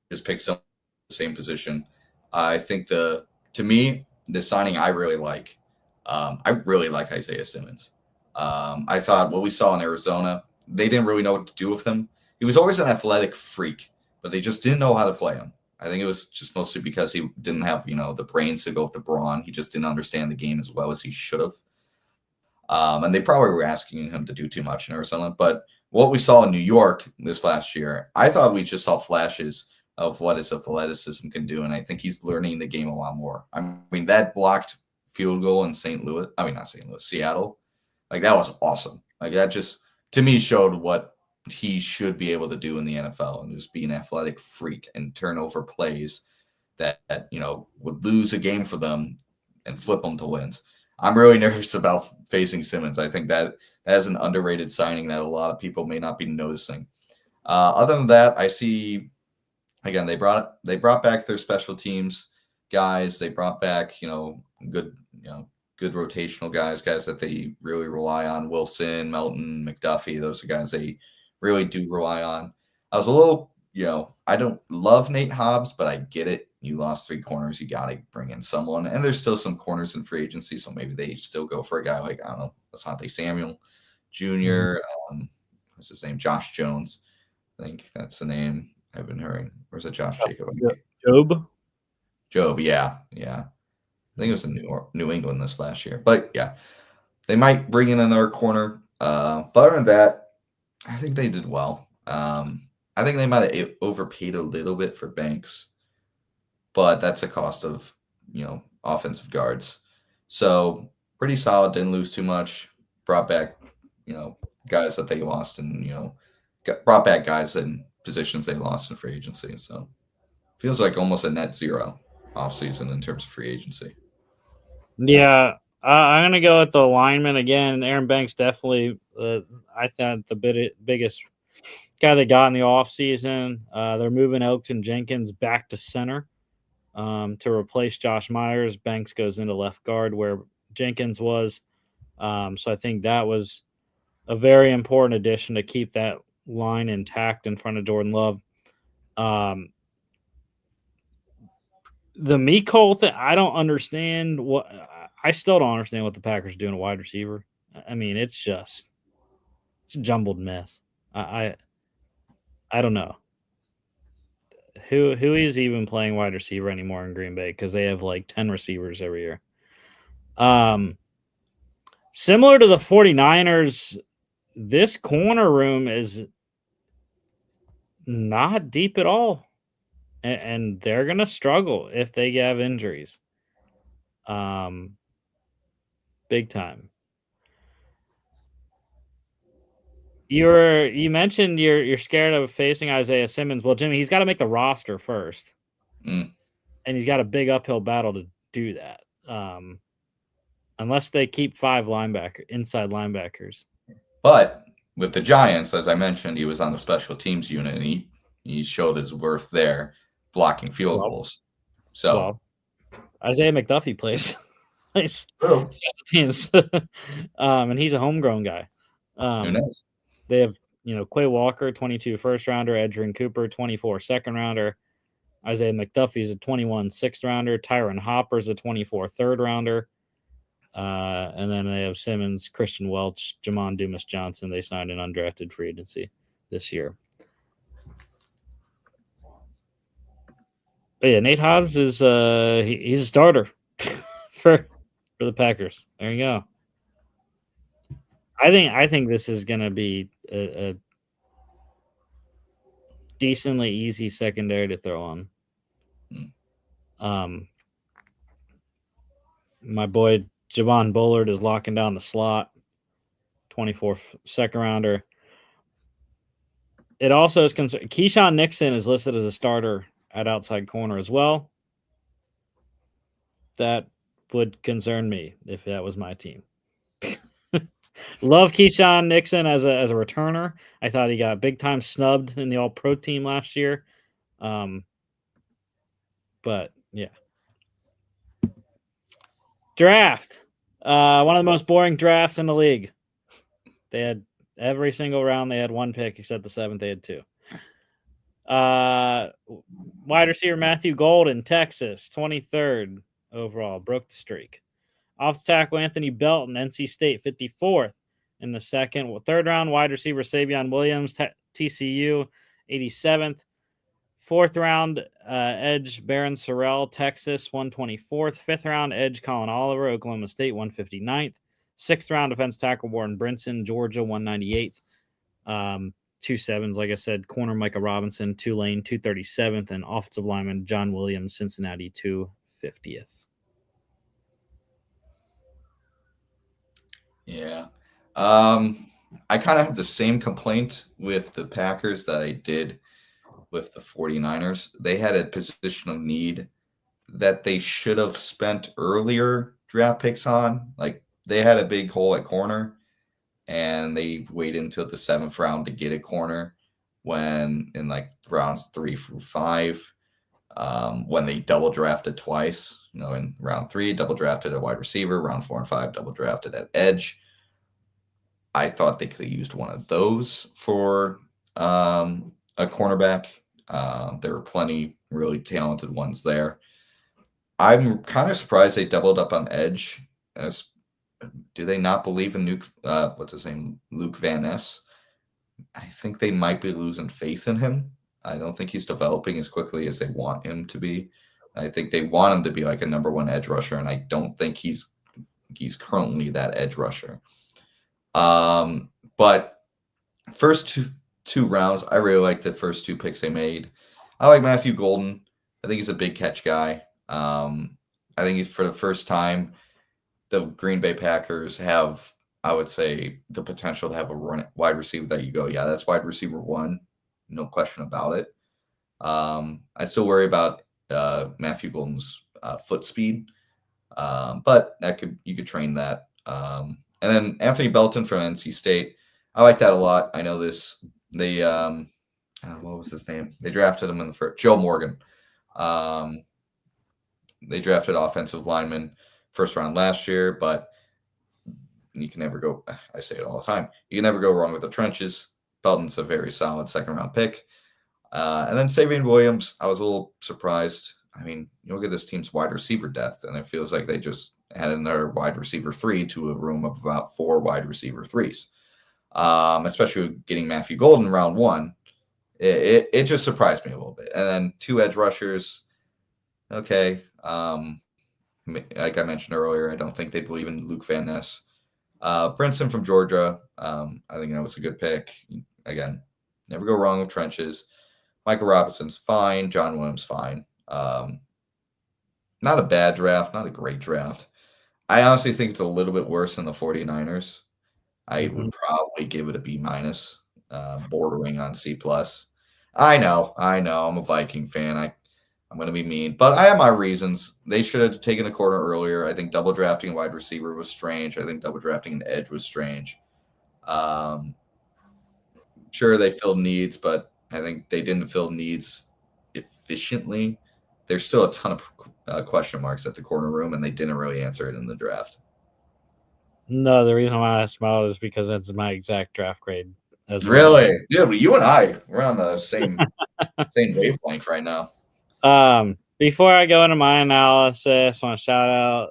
just pick someone in the same position. I think to me, the signing I really like Isaiah Simmons. I thought what we saw in Arizona, they didn't really know what to do with him. He was always an athletic freak, but they just didn't know how to play him. I think it was just mostly because he didn't have, the brains to go with the brawn. He just didn't understand the game as well as he should have. And they probably were asking him to do too much in Arizona. But what we saw in New York this last year, I thought we just saw flashes of what his athleticism can do. And I think he's learning the game a lot more. I mean, that blocked field goal in Seattle, like that was awesome. Like that just, to me, showed what he should be able to do in the NFL and just be an athletic freak and turn over plays that would lose a game for them and flip them to wins. I'm really nervous about facing Simmons. I think that is an underrated signing that a lot of people may not be noticing. Other than that, I see, again, they brought back their special teams guys. They brought back, good rotational guys that they really rely on. Wilson, Melton, McDuffie, those are guys they really do rely on. I was a little, I don't love Nate Hobbs, but I get it. You lost 3 corners. You got to bring in someone. And there's still some corners in free agency, so maybe they still go for a guy like, I don't know, Asante Samuel Jr., what's his name? Josh Jones. I think that's the name I've been hearing. Or is it Josh Jacob? Job, yeah. I think it was in New England this last year. But, yeah, they might bring in another corner. But other than that, I think they did well. I I think they might have overpaid a little bit for Banks, but that's a cost of, offensive guards. So pretty solid, didn't lose too much, brought back, guys that they lost and, brought back guys in positions they lost in free agency. So feels like almost a net zero offseason in terms of free agency. Yeah, I'm gonna go with the lineman again. Aaron Banks definitely. I thought the biggest guy they got in the offseason. They're moving Elton Jenkins back to center to replace Josh Myers. Banks goes into left guard where Jenkins was. So I think that was a very important addition to keep that line intact in front of Jordan Love. The Mecole thing, I don't understand what. I still don't understand what the Packers are doing at wide receiver. I mean, it's a jumbled mess. I don't know who is even playing wide receiver anymore in Green Bay because they have like 10 receivers every year. Similar to the 49ers, this corner room is not deep at all, and they're gonna struggle if they have injuries. Big time. You mentioned you're scared of facing Isaiah Simmons. Well, Jimmy, he's got to make the roster first, Mm. and he's got a big uphill battle to do that. Unless they keep 5 inside linebackers. But with the Giants, as I mentioned, he was on the special teams unit, and he showed his worth there, blocking field goals. So, Isaiah McDuffie plays true. teams, and he's a homegrown guy. Who knows? They have Quay Walker, 22 first rounder, Edgerrin Cooper, 24 second rounder. Isaiah McDuffie's a 21 sixth rounder. Tyron Hopper's a 24 third rounder. And then they have Simmons, Christian Welch, Jamon Dumas Johnson. They signed an undrafted free agency this year. But yeah, Nate Hobbs is he's a starter for the Packers. There you go. I think this is going to be a decently easy secondary to throw on. My boy Javon Bullard is locking down the slot, 24 second rounder. It also is concerned. Keyshawn Nixon is listed as a starter at outside corner as well. That would concern me if that was my team. Love Keyshawn Nixon as a returner. I thought he got big time snubbed in the All Pro team last year. But yeah. Draft. One of the most boring drafts in the league. They had every single round they had 1 pick, except the 7th they had 2. Wide receiver Matthew Golden, Texas, 23rd overall, broke the streak. Off tackle Anthony Belton, NC State, 54th in the second. Third round wide receiver Savion Williams, TCU, 87th. Fourth round edge Barron Sorrell, Texas, 124th. Fifth round edge Colin Oliver, Oklahoma State, 159th. Sixth round defense tackle Warren Brinson, Georgia, 198th. 2 sevens, like I said, corner Micah Robinson, Tulane, 237th, and offensive lineman John Williams, Cincinnati, 250th. Yeah. I kind of have the same complaint with the Packers that I did with the 49ers. They had a position of need that they should have spent earlier draft picks on. Like, they had a big hole at corner, and they waited until the 7th round to get a corner when in like rounds 3 through 5, when they double drafted twice, in round 3, double drafted a wide receiver, round 4 and 5, double drafted at edge. I thought they could have used one of those for a cornerback. There were plenty really talented ones there. I'm kind of surprised they doubled up on edge. Do they not believe in Luke Van Ness? I think they might be losing faith in him. I don't think he's developing as quickly as they want him to be. I think they want him to be like a number 1 edge rusher, and I don't think he's currently that edge rusher. But first 2 rounds. I really like the first 2 picks they made. I like Matthew Golden. I think he's a big catch guy. I think he's for the first time the Green Bay Packers have, I would say, the potential to have a wide receiver that you go, yeah, that's wide receiver 1, no question about it. I still worry about Matthew Golden's foot speed, but you could train that. And then Anthony Belton from NC State, I like that a lot. I know this. They what was his name? They drafted him in the first. Joe Morgan. They drafted offensive lineman first round last year, but you can never go. I say it all the time. You can never go wrong with the trenches. Belton's a very solid second round pick. And then Savion Williams, I was a little surprised. I mean, you look at this team's wide receiver depth, and it feels like they just had another wide receiver 3 to a room of about 4 wide receiver 3s. Especially with getting Matthew Golden round 1. It just surprised me a little bit. And then 2 edge rushers. Okay. Like I mentioned earlier, I don't think they believe in Luke Van Ness. Princeton from Georgia. I think that was a good pick. Again, never go wrong with trenches. Michael Robinson's fine. John Williams, fine. Not a bad draft, not a great draft. I honestly think it's a little bit worse than the 49ers. I would probably give it a B-, bordering on C+. I know. I'm a Viking fan. I'm going to be mean, but I have my reasons. They should have taken the corner earlier. I think double drafting a wide receiver was strange. I think double drafting an edge was strange. Sure, they filled needs, but I think they didn't fill needs efficiently. There's still a ton of question marks at the corner room, and they didn't really answer it in the draft. No, the reason why I smiled is because that's my exact draft grade. As really? Well. Yeah, you and I, we're on the same wavelength right now. Before I go into my analysis, I want to shout out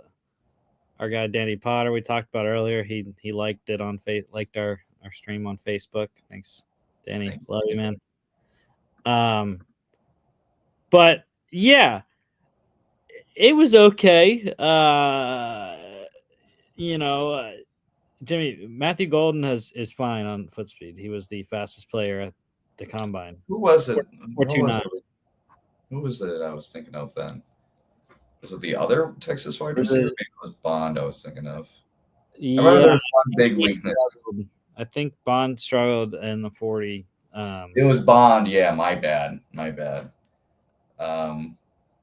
our guy Danny Potter. We talked about earlier. He liked it on liked our stream on Facebook. Thanks, Danny. Love you, man. But yeah, it was okay. Jimmy Matthew Golden is fine on foot speed. He was the fastest player at the combine. Who was it? 4.29. Who was it I was thinking of then? Was it the other Texas wide receiver? Maybe it was Bond I was thinking of. Yeah, I remember there was one big weakness. I think Bond struggled in the 40. It was Bond. Yeah, my bad.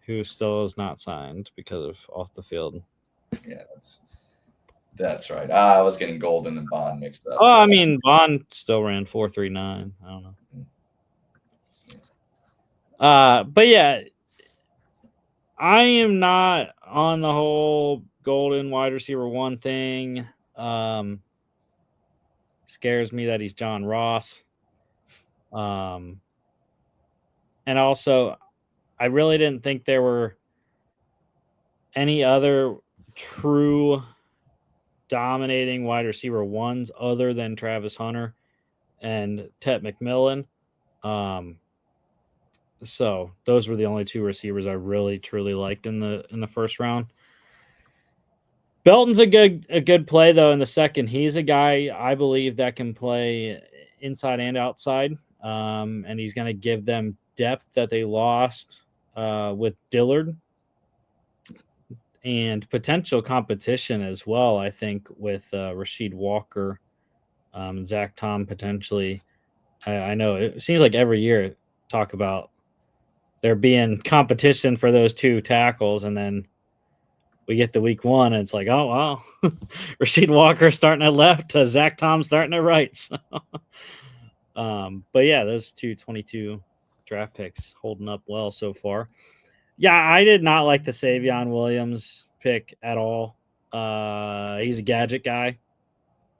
Who still is not signed because of off the field. Yeah, that's right. I was getting Golden and Bond mixed up. Oh, I mean, Bond still ran 4.39. I don't know. But yeah, I am not on the whole Golden wide receiver 1 thing. Scares me that he's John Ross. And also, I really didn't think there were any other true dominating wide receiver 1s other than Travis Hunter and Tet McMillan. So those were the only 2 receivers I really truly liked in the first round. Belton's a good play though in the second. He's a guy I believe that can play inside and outside, and he's going to give them depth that they lost with Dillard, and potential competition as well. I think with Rasheed Walker, Zach Tom potentially. I know it seems like every year talk about there being competition for those 2 tackles, and then we get to week 1 and it's like, oh wow, Rasheed Walker starting at left, Zach Tom starting at right. So, but yeah, those 22 draft picks holding up well so far. Yeah, I did not like the Savion Williams pick at all. He's a gadget guy,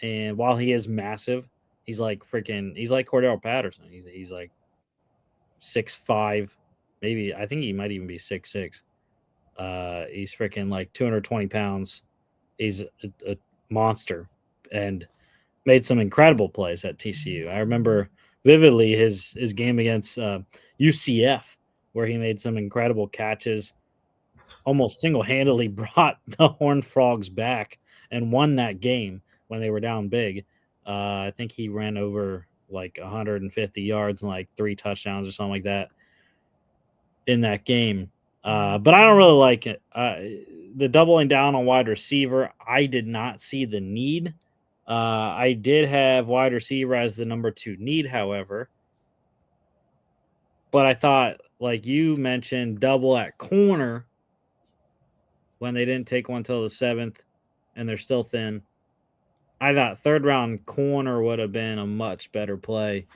and while he is massive, he's like Cordell Patterson. He's like 6'5", maybe. I think he might even be 6'6". He's freaking like 220 pounds. He's a monster and made some incredible plays at TCU. I remember vividly his game against UCF, where he made some incredible catches, almost single-handedly brought the Horned Frogs back and won that game when they were down big. I think he ran over like 150 yards and like 3 touchdowns or something like that in that game. But I don't really like it. The doubling down on wide receiver, I did not see the need. I did have wide receiver as the number 2 need, however. But I thought, like you mentioned, double at corner when they didn't take one till the 7th and they're still thin. I thought 3rd round corner would have been a much better play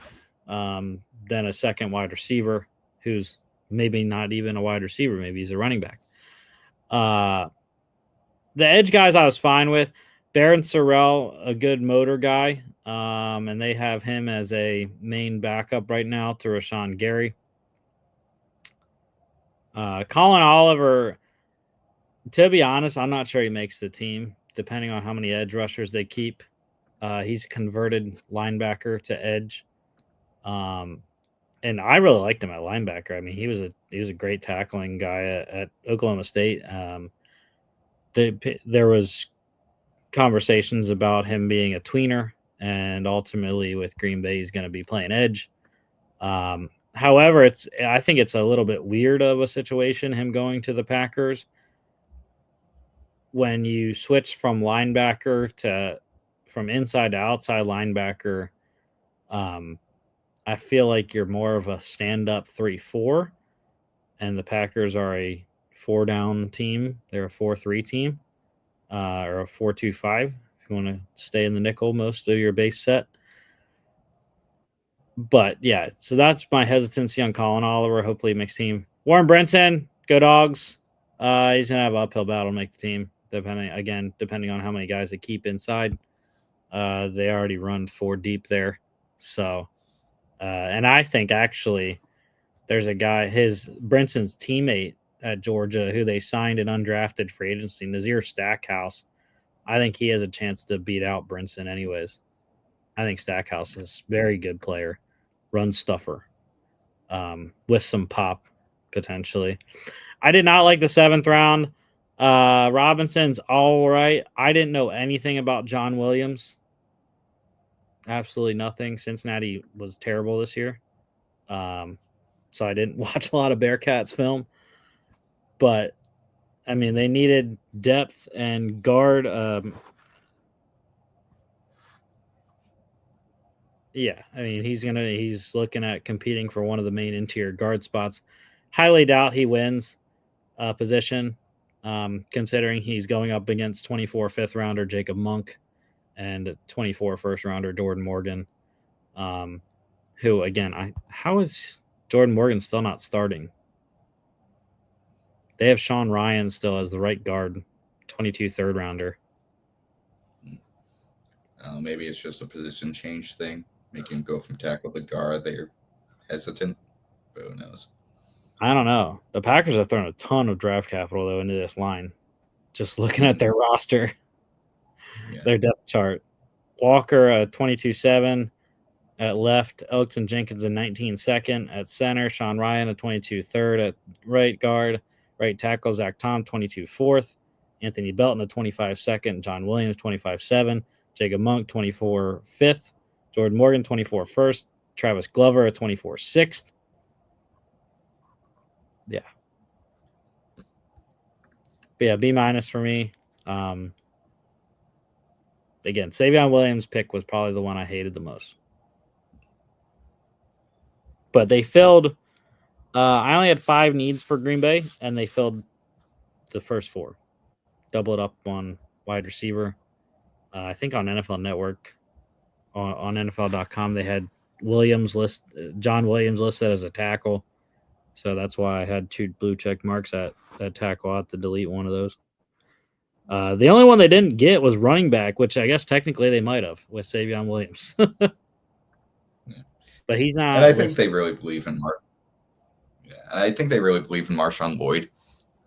than a second wide receiver who's maybe not even a wide receiver. Maybe he's a running back. The edge guys I was fine with. Baron Sorrell, a good motor guy, and they have him as a main backup right now to Rashawn Gary. Colin Oliver, to be honest, I'm not sure he makes the team, depending on how many edge rushers they keep. He's converted linebacker to edge. And I really liked him at linebacker. I mean, he was a great tackling guy at Oklahoma State. There was conversations about him being a tweener, and ultimately with Green Bay, he's going to be playing edge. However, I think it's a little bit weird of a situation, him going to the Packers. When you switch from inside to outside linebacker, I feel like you're more of a stand-up 3-4, and the Packers are a 4-down team. They're a 4-3 team, or a 4-2-5 if you want to stay in the nickel most of your base set. But yeah, so that's my hesitancy on Colin Oliver. Hopefully, he makes team. Warren Brinson, go Dogs. He's gonna have an uphill battle to make the team. Depending on how many guys they keep inside. They already run 4 deep there, so. And I think actually there's a guy, Brinson's teammate at Georgia, who they signed an undrafted free agency, Nazir Stackhouse. I think he has a chance to beat out Brinson anyways. I think Stackhouse is a very good player, run stuffer, with some pop potentially. I did not like the 7th round. Robinson's all right. I didn't know anything about John Williams. Absolutely nothing. Cincinnati was terrible this year. So I didn't watch a lot of Bearcats film. But, I mean, they needed depth and guard. Yeah, I mean, he's looking at competing for one of the main interior guard spots. Highly doubt he wins position, considering he's going up against 24 5th rounder Jacob Monk and 24 1st rounder Jordan Morgan, who, again, how is Jordan Morgan still not starting? They have Sean Ryan still as the right guard, 22 3rd rounder. Maybe it's just a position change thing, making him go from tackle to guard. They're hesitant, but who knows? I don't know. The Packers have thrown a ton of draft capital, though, into this line. Just looking at their roster, their depth chart. Walker, 22-7 at left. Elkton Jenkins, a 19-2 at center. Sean Ryan, a 22-3 at right guard. Right tackle, Zach Tom, 22-4. Anthony Belton, a 25-2. John Williams, 25-7. Jacob Monk, 24-5. Jordan Morgan, 24-1. Travis Glover, a 24-6. Yeah. But yeah, B- for me. Again, Savion Williams' pick was probably the one I hated the most. But they filled I only had 5 needs for Green Bay, and they filled the first 4. Doubled up on wide receiver. I think on NFL Network, on NFL.com, they had John Williams listed as a tackle. So that's why I had 2 blue check marks at tackle. I had to delete one of those. The only one they didn't get was running back, which I guess technically they might have with Savion Williams. Yeah. But he's not. And I think they really believe in Marshawn Lloyd.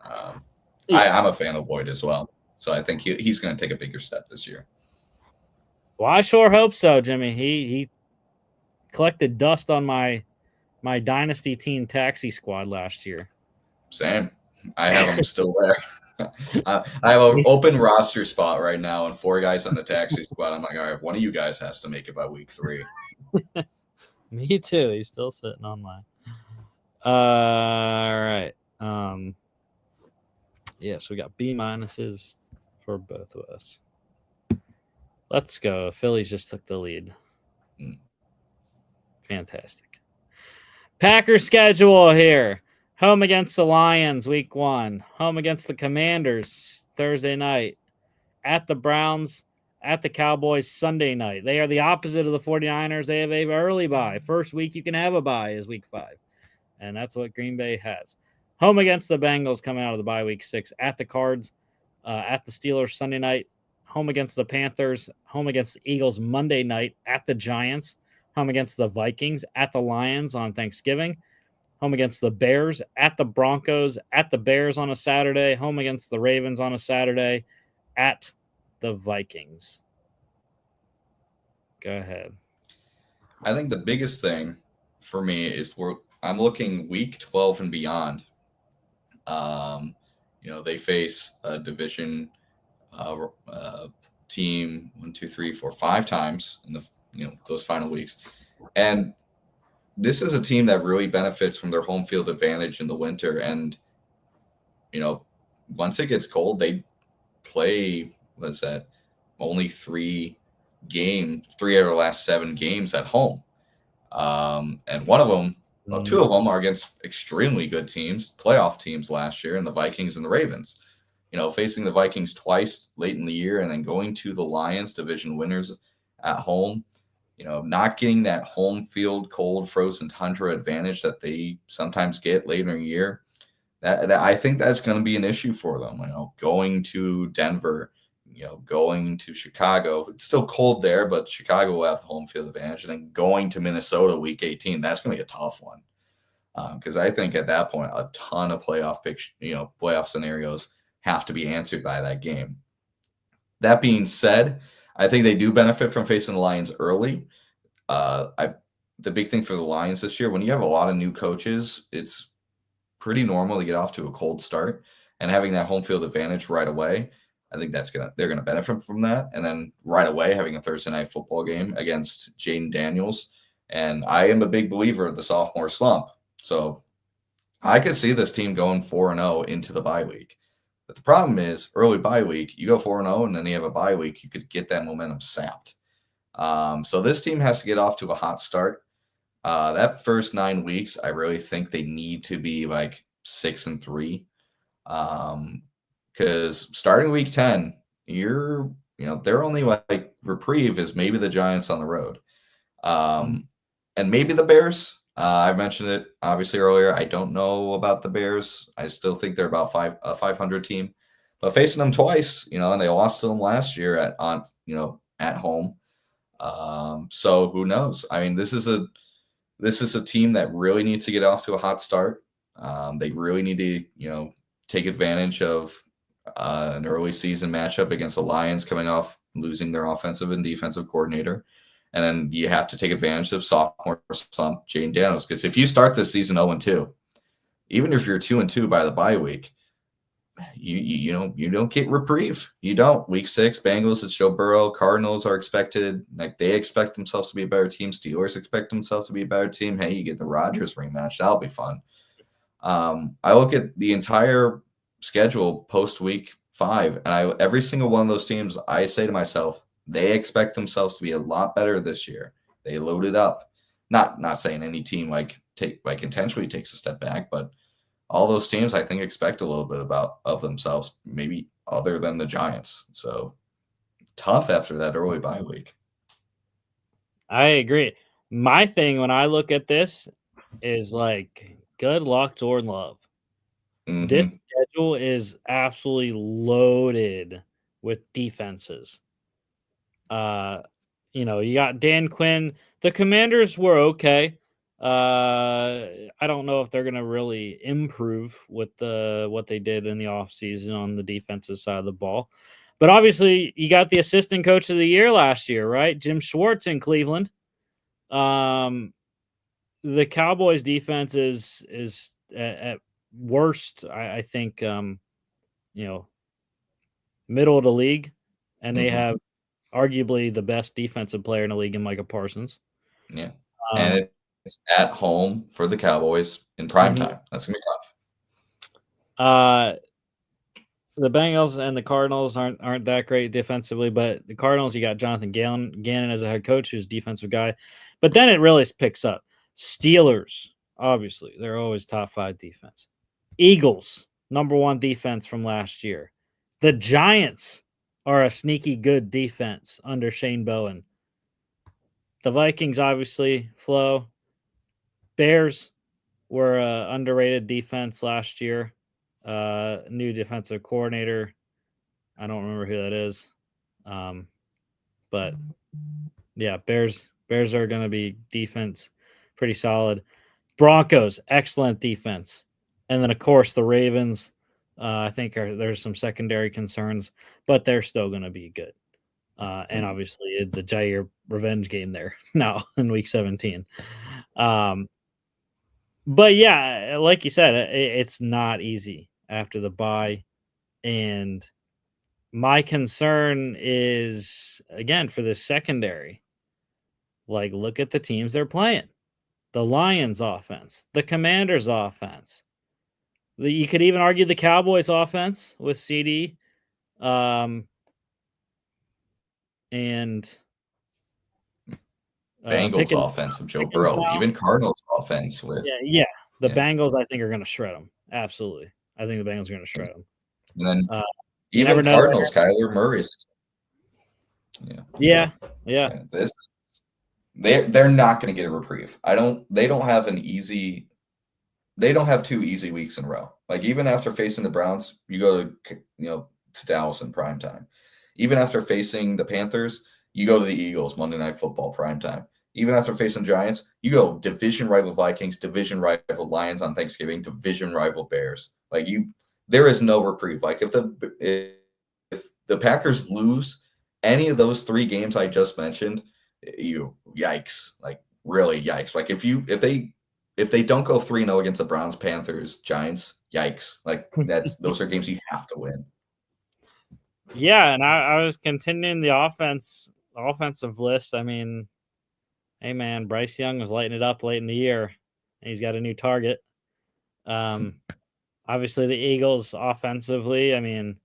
I'm a fan of Lloyd as well. So I think he's going to take a bigger step this year. Well, I sure hope so, Jimmy. He collected dust on my Dynasty Team Taxi Squad last year. Same. I have him still there. I have an open roster spot right now and 4 guys on the taxi squad. I'm like, all right, one of you guys has to make it by week 3. Me too. He's still sitting on mine. All right. Yes, we got B minuses for both of us. Let's go. Phillies just took the lead. Fantastic. Packers schedule here. Home against the Lions, week 1. Home against the Commanders, Thursday night. At the Browns, at the Cowboys, Sunday night. They are the opposite of the 49ers. They have an early bye. First week you can have a bye is week 5. And that's what Green Bay has. Home against the Bengals coming out of the bye week 6. At the Cards, at the Steelers Sunday night. Home against the Panthers. Home against the Eagles Monday night. At the Giants. Home against the Vikings. At the Lions on Thanksgiving. Home against the Bears. At the Broncos. At the Bears on a Saturday. Home against the Ravens on a Saturday. At the Vikings. Go ahead. I think the biggest thing for me is I'm looking week 12 and beyond. They face a division team 1, 2, 3, 4, 5 times in the those final weeks, and this is a team that really benefits from their home field advantage in the winter. And once it gets cold, they play only 3 out of the last 7 games at home, and one of them. Well, 2 of them are against extremely good teams, playoff teams last year, and the Vikings and the Ravens. Facing the Vikings twice late in the year and then going to the Lions, division winners, at home, not getting that home field cold frozen tundra advantage that they sometimes get later in the year. That I think that's going to be an issue for them. Going to Denver, going to Chicago. It's still cold there, but Chicago will have the home field advantage. And then going to Minnesota week 18, that's going to be a tough one. Because I think at that point, a ton of playoff scenarios have to be answered by that game. That being said, I think they do benefit from facing the Lions early. The big thing for the Lions this year, when you have a lot of new coaches, it's pretty normal to get off to a cold start, and having that home field advantage right away, I think they're gonna benefit from that. And then right away having a Thursday night football game against Jaden Daniels, and I am a big believer of the sophomore slump, so I could see this team going 4-0 into the bye week. But the problem is early bye week, you go 4-0 and then you have a bye week, you could get that momentum sapped. So this team has to get off to a hot start. That first 9 weeks, I really think they need to be like 6-3. Because starting week 10, they're only like reprieve is maybe the Giants on the road. And maybe the Bears. I've mentioned it obviously earlier. I don't know about the Bears. I still think they're about a 500 team. But facing them twice, and they lost to them last year at home. So who knows? I mean, this is a team that really needs to get off to a hot start. They really need to, take advantage of an early season matchup against the Lions coming off losing their offensive and defensive coordinator. And then you have to take advantage of sophomore slump Jaden Daniels. Because if you start this season 0-2, even if you're 2-2 by the bye week, you don't get reprieve. You don't. Week 6, Bengals, it's Joe Burrow. Cardinals are expected. Like, they expect themselves to be a better team. Steelers expect themselves to be a better team. Hey, you get the Rodgers rematch. That'll be fun. I look at the entire schedule post week 5, and every single one of those teams, I say to myself, they expect themselves to be a lot better this year. They loaded up. Not saying any team intentionally takes a step back, but all those teams I think expect a little bit of themselves, maybe other than the Giants. So tough after that early bye week. I agree. My thing when I look at this is like, good luck, Jordan Love. Mm-hmm. This schedule is absolutely loaded with defenses. You got Dan Quinn. The Commanders were okay. I don't know if they're going to really improve with what they did in the offseason on the defensive side of the ball. But obviously, you got the assistant coach of the year last year, right? Jim Schwartz in Cleveland. The Cowboys defense is at worst, I think, middle of the league, and they have arguably the best defensive player in the league in Micah Parsons. Yeah. And at home for the Cowboys in prime time. That's gonna be tough. The Bengals and the Cardinals aren't that great defensively, but the Cardinals, you got Jonathan Gannon as a head coach, who's a defensive guy. But then it really picks up. Steelers, obviously, they're always top 5 defense. Eagles, number 1 defense from last year. The Giants are a sneaky good defense under Shane Bowen. The Vikings, obviously, Flo. Bears were underrated defense last year. New defensive coordinator. I don't remember who that is. But yeah, Bears are going to be defense pretty solid. Broncos, excellent defense. And then, of course, the Ravens, I think there's some secondary concerns, but they're still going to be good. And obviously the Jair revenge game there now in week 17. But yeah, like you said, it's not easy after the bye. And my concern is, again, for the secondary. Like, look at the teams they're playing. The Lions offense, the Commanders offense. You could even argue the Cowboys offense with CD. And Bengals offense with Joe Burrow, now. even Cardinals offense with The Bengals, I think, are going to shred them. Absolutely, I think the Bengals are going to shred them. And then even Cardinals, Kyler Murray's. Yeah. They're not going to get a reprieve. They don't have 2 easy weeks in a row. Like, even after facing the Browns, you go to Dallas in prime time. Even after facing the Panthers, you go to the Eagles Monday Night Football prime time. Even after facing Giants, you go division rival Vikings, division rival Lions on Thanksgiving, division rival Bears. Like, there is no reprieve. Like, if the Packers lose any of those 3 games I just mentioned, yikes. Like, really yikes. Like, if they don't go 3-0 against the Browns, Panthers, Giants, yikes. Like, those are games you have to win. Yeah, and I was continuing the offensive list. I mean, hey man, Bryce Young was lighting it up late in the year, and he's got a new target. Obviously the Eagles offensively, I mean,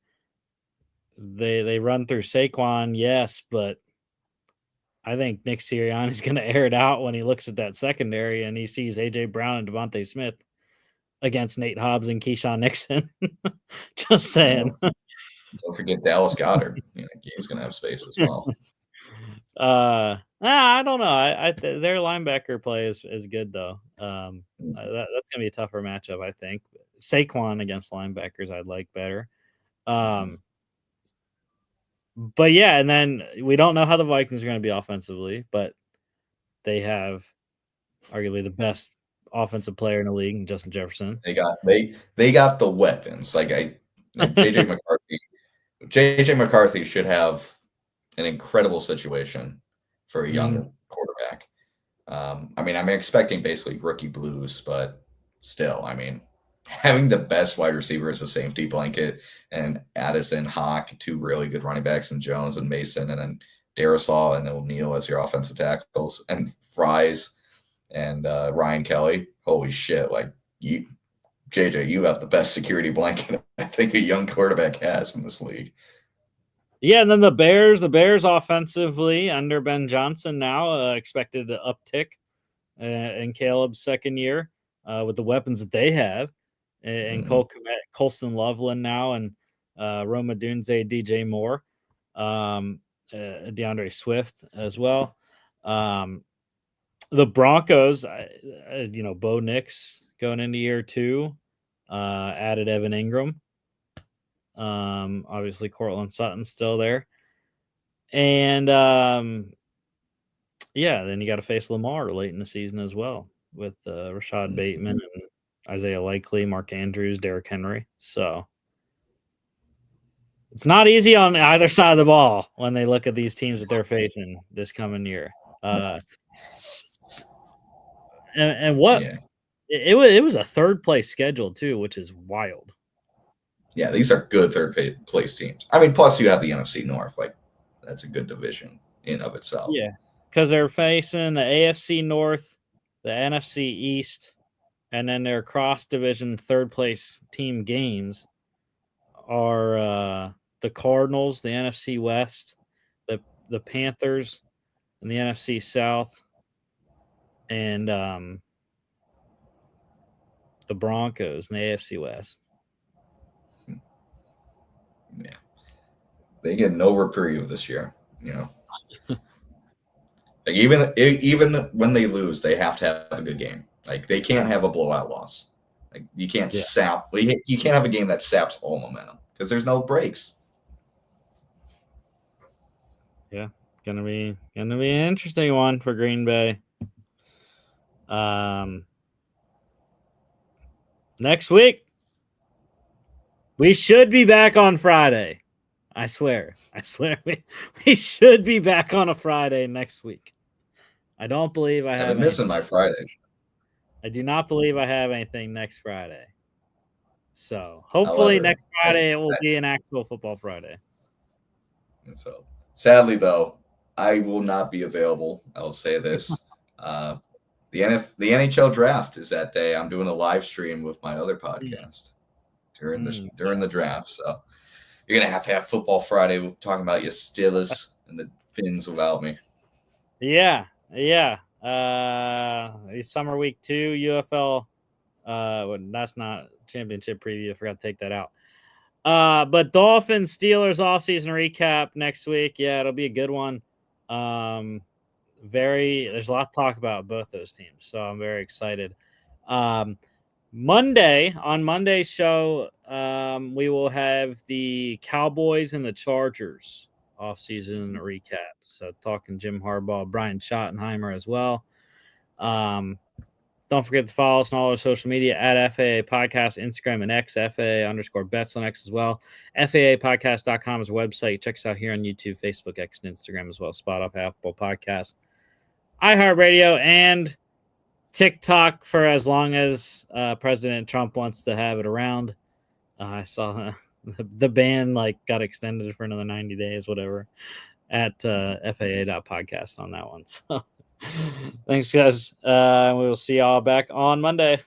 they run through Saquon, yes, but I think Nick Sirianni is going to air it out when he looks at that secondary and he sees AJ Brown and Devontae Smith against Nate Hobbs and Keyshawn Nixon. Just saying. Don't forget Dallas Goedert. He's going to have space as well. I don't know. Their linebacker play is good though. That's gonna be a tougher matchup, I think. Saquon against linebackers, I'd like better. But yeah, and then we don't know how the Vikings are going to be offensively, but they have arguably the best offensive player in the league, Justin Jefferson. They got the weapons. Like JJ McCarthy. JJ McCarthy should have an incredible situation for a young quarterback. I mean, I'm expecting basically rookie blues, but still, I mean, having the best wide receiver as a safety blanket and Addison, Hawk, 2 really good running backs, and Jones and Mason, and then Darisaw and O'Neal as your offensive tackles, and Fries and Ryan Kelly. Holy shit. Like, JJ, you have the best security blanket I think a young quarterback has in this league. Yeah, and then the Bears offensively under Ben Johnson now expected to uptick in Caleb's second year with the weapons that they have, and Colston Loveland now, and Roma Dunze, DJ Moore, DeAndre Swift as well. The Broncos, Bo Nix going into year 2, added Evan Ingram. Obviously Cortland Sutton's still there. And then you got to face Lamar late in the season as well with Rashad Bateman and Isaiah Likely, Mark Andrews, Derrick Henry. So it's not easy on either side of the ball when they look at these teams that they're facing this coming year. And what it was a third place schedule too, which is wild. Yeah, these are good third place teams. I mean, plus you have the NFC North. Like, that's a good division in of itself. Yeah, because they're facing the AFC North the NFC East, and then their cross-division third-place team games are the Cardinals, the NFC West, the Panthers, and the NFC South, and the Broncos in the AFC West. Yeah, they get no reprieve this year. Like even when they lose, they have to have a good game. Like they can't have a blowout loss. Like you can't you can't have a game that saps all momentum because there's no breaks. Yeah, gonna be an interesting one for Green Bay. Next week we should be back on Friday. I swear we should be back on a Friday next week. I don't believe I have. I've been missing my Fridays. I do not believe I have anything next Friday. So hopefully next Friday it will be an actual football Friday. And so sadly though, I will not be available. I'll say this. The NHL draft is that day. I'm doing a live stream with my other podcast during the draft. So you're gonna have to have football Friday. We're talking about your Steelers and the Finns without me. Yeah. Summer week 2 UFL. That's not championship preview. I forgot to take that out. But Dolphins Steelers offseason recap next week. Yeah, it'll be a good one. There's a lot to talk about both those teams, so I'm very excited. On Monday's show, we will have the Cowboys and the Chargers offseason recap. So talking Jim Harbaugh, Brian Schottenheimer as well. Don't forget to follow us on all our social media at FAA Podcast, Instagram and X, FAA_bets on X as well. FAApodcast.com is our website. Check us out here on YouTube, Facebook, X, and Instagram as well. Spotify, Apple Podcasts, iHeartRadio, and TikTok for as long as President Trump wants to have it around. I saw the ban got extended for another 90 days, whatever, at FAA.podcast on that one. So thanks, guys. We will see y'all back on Monday.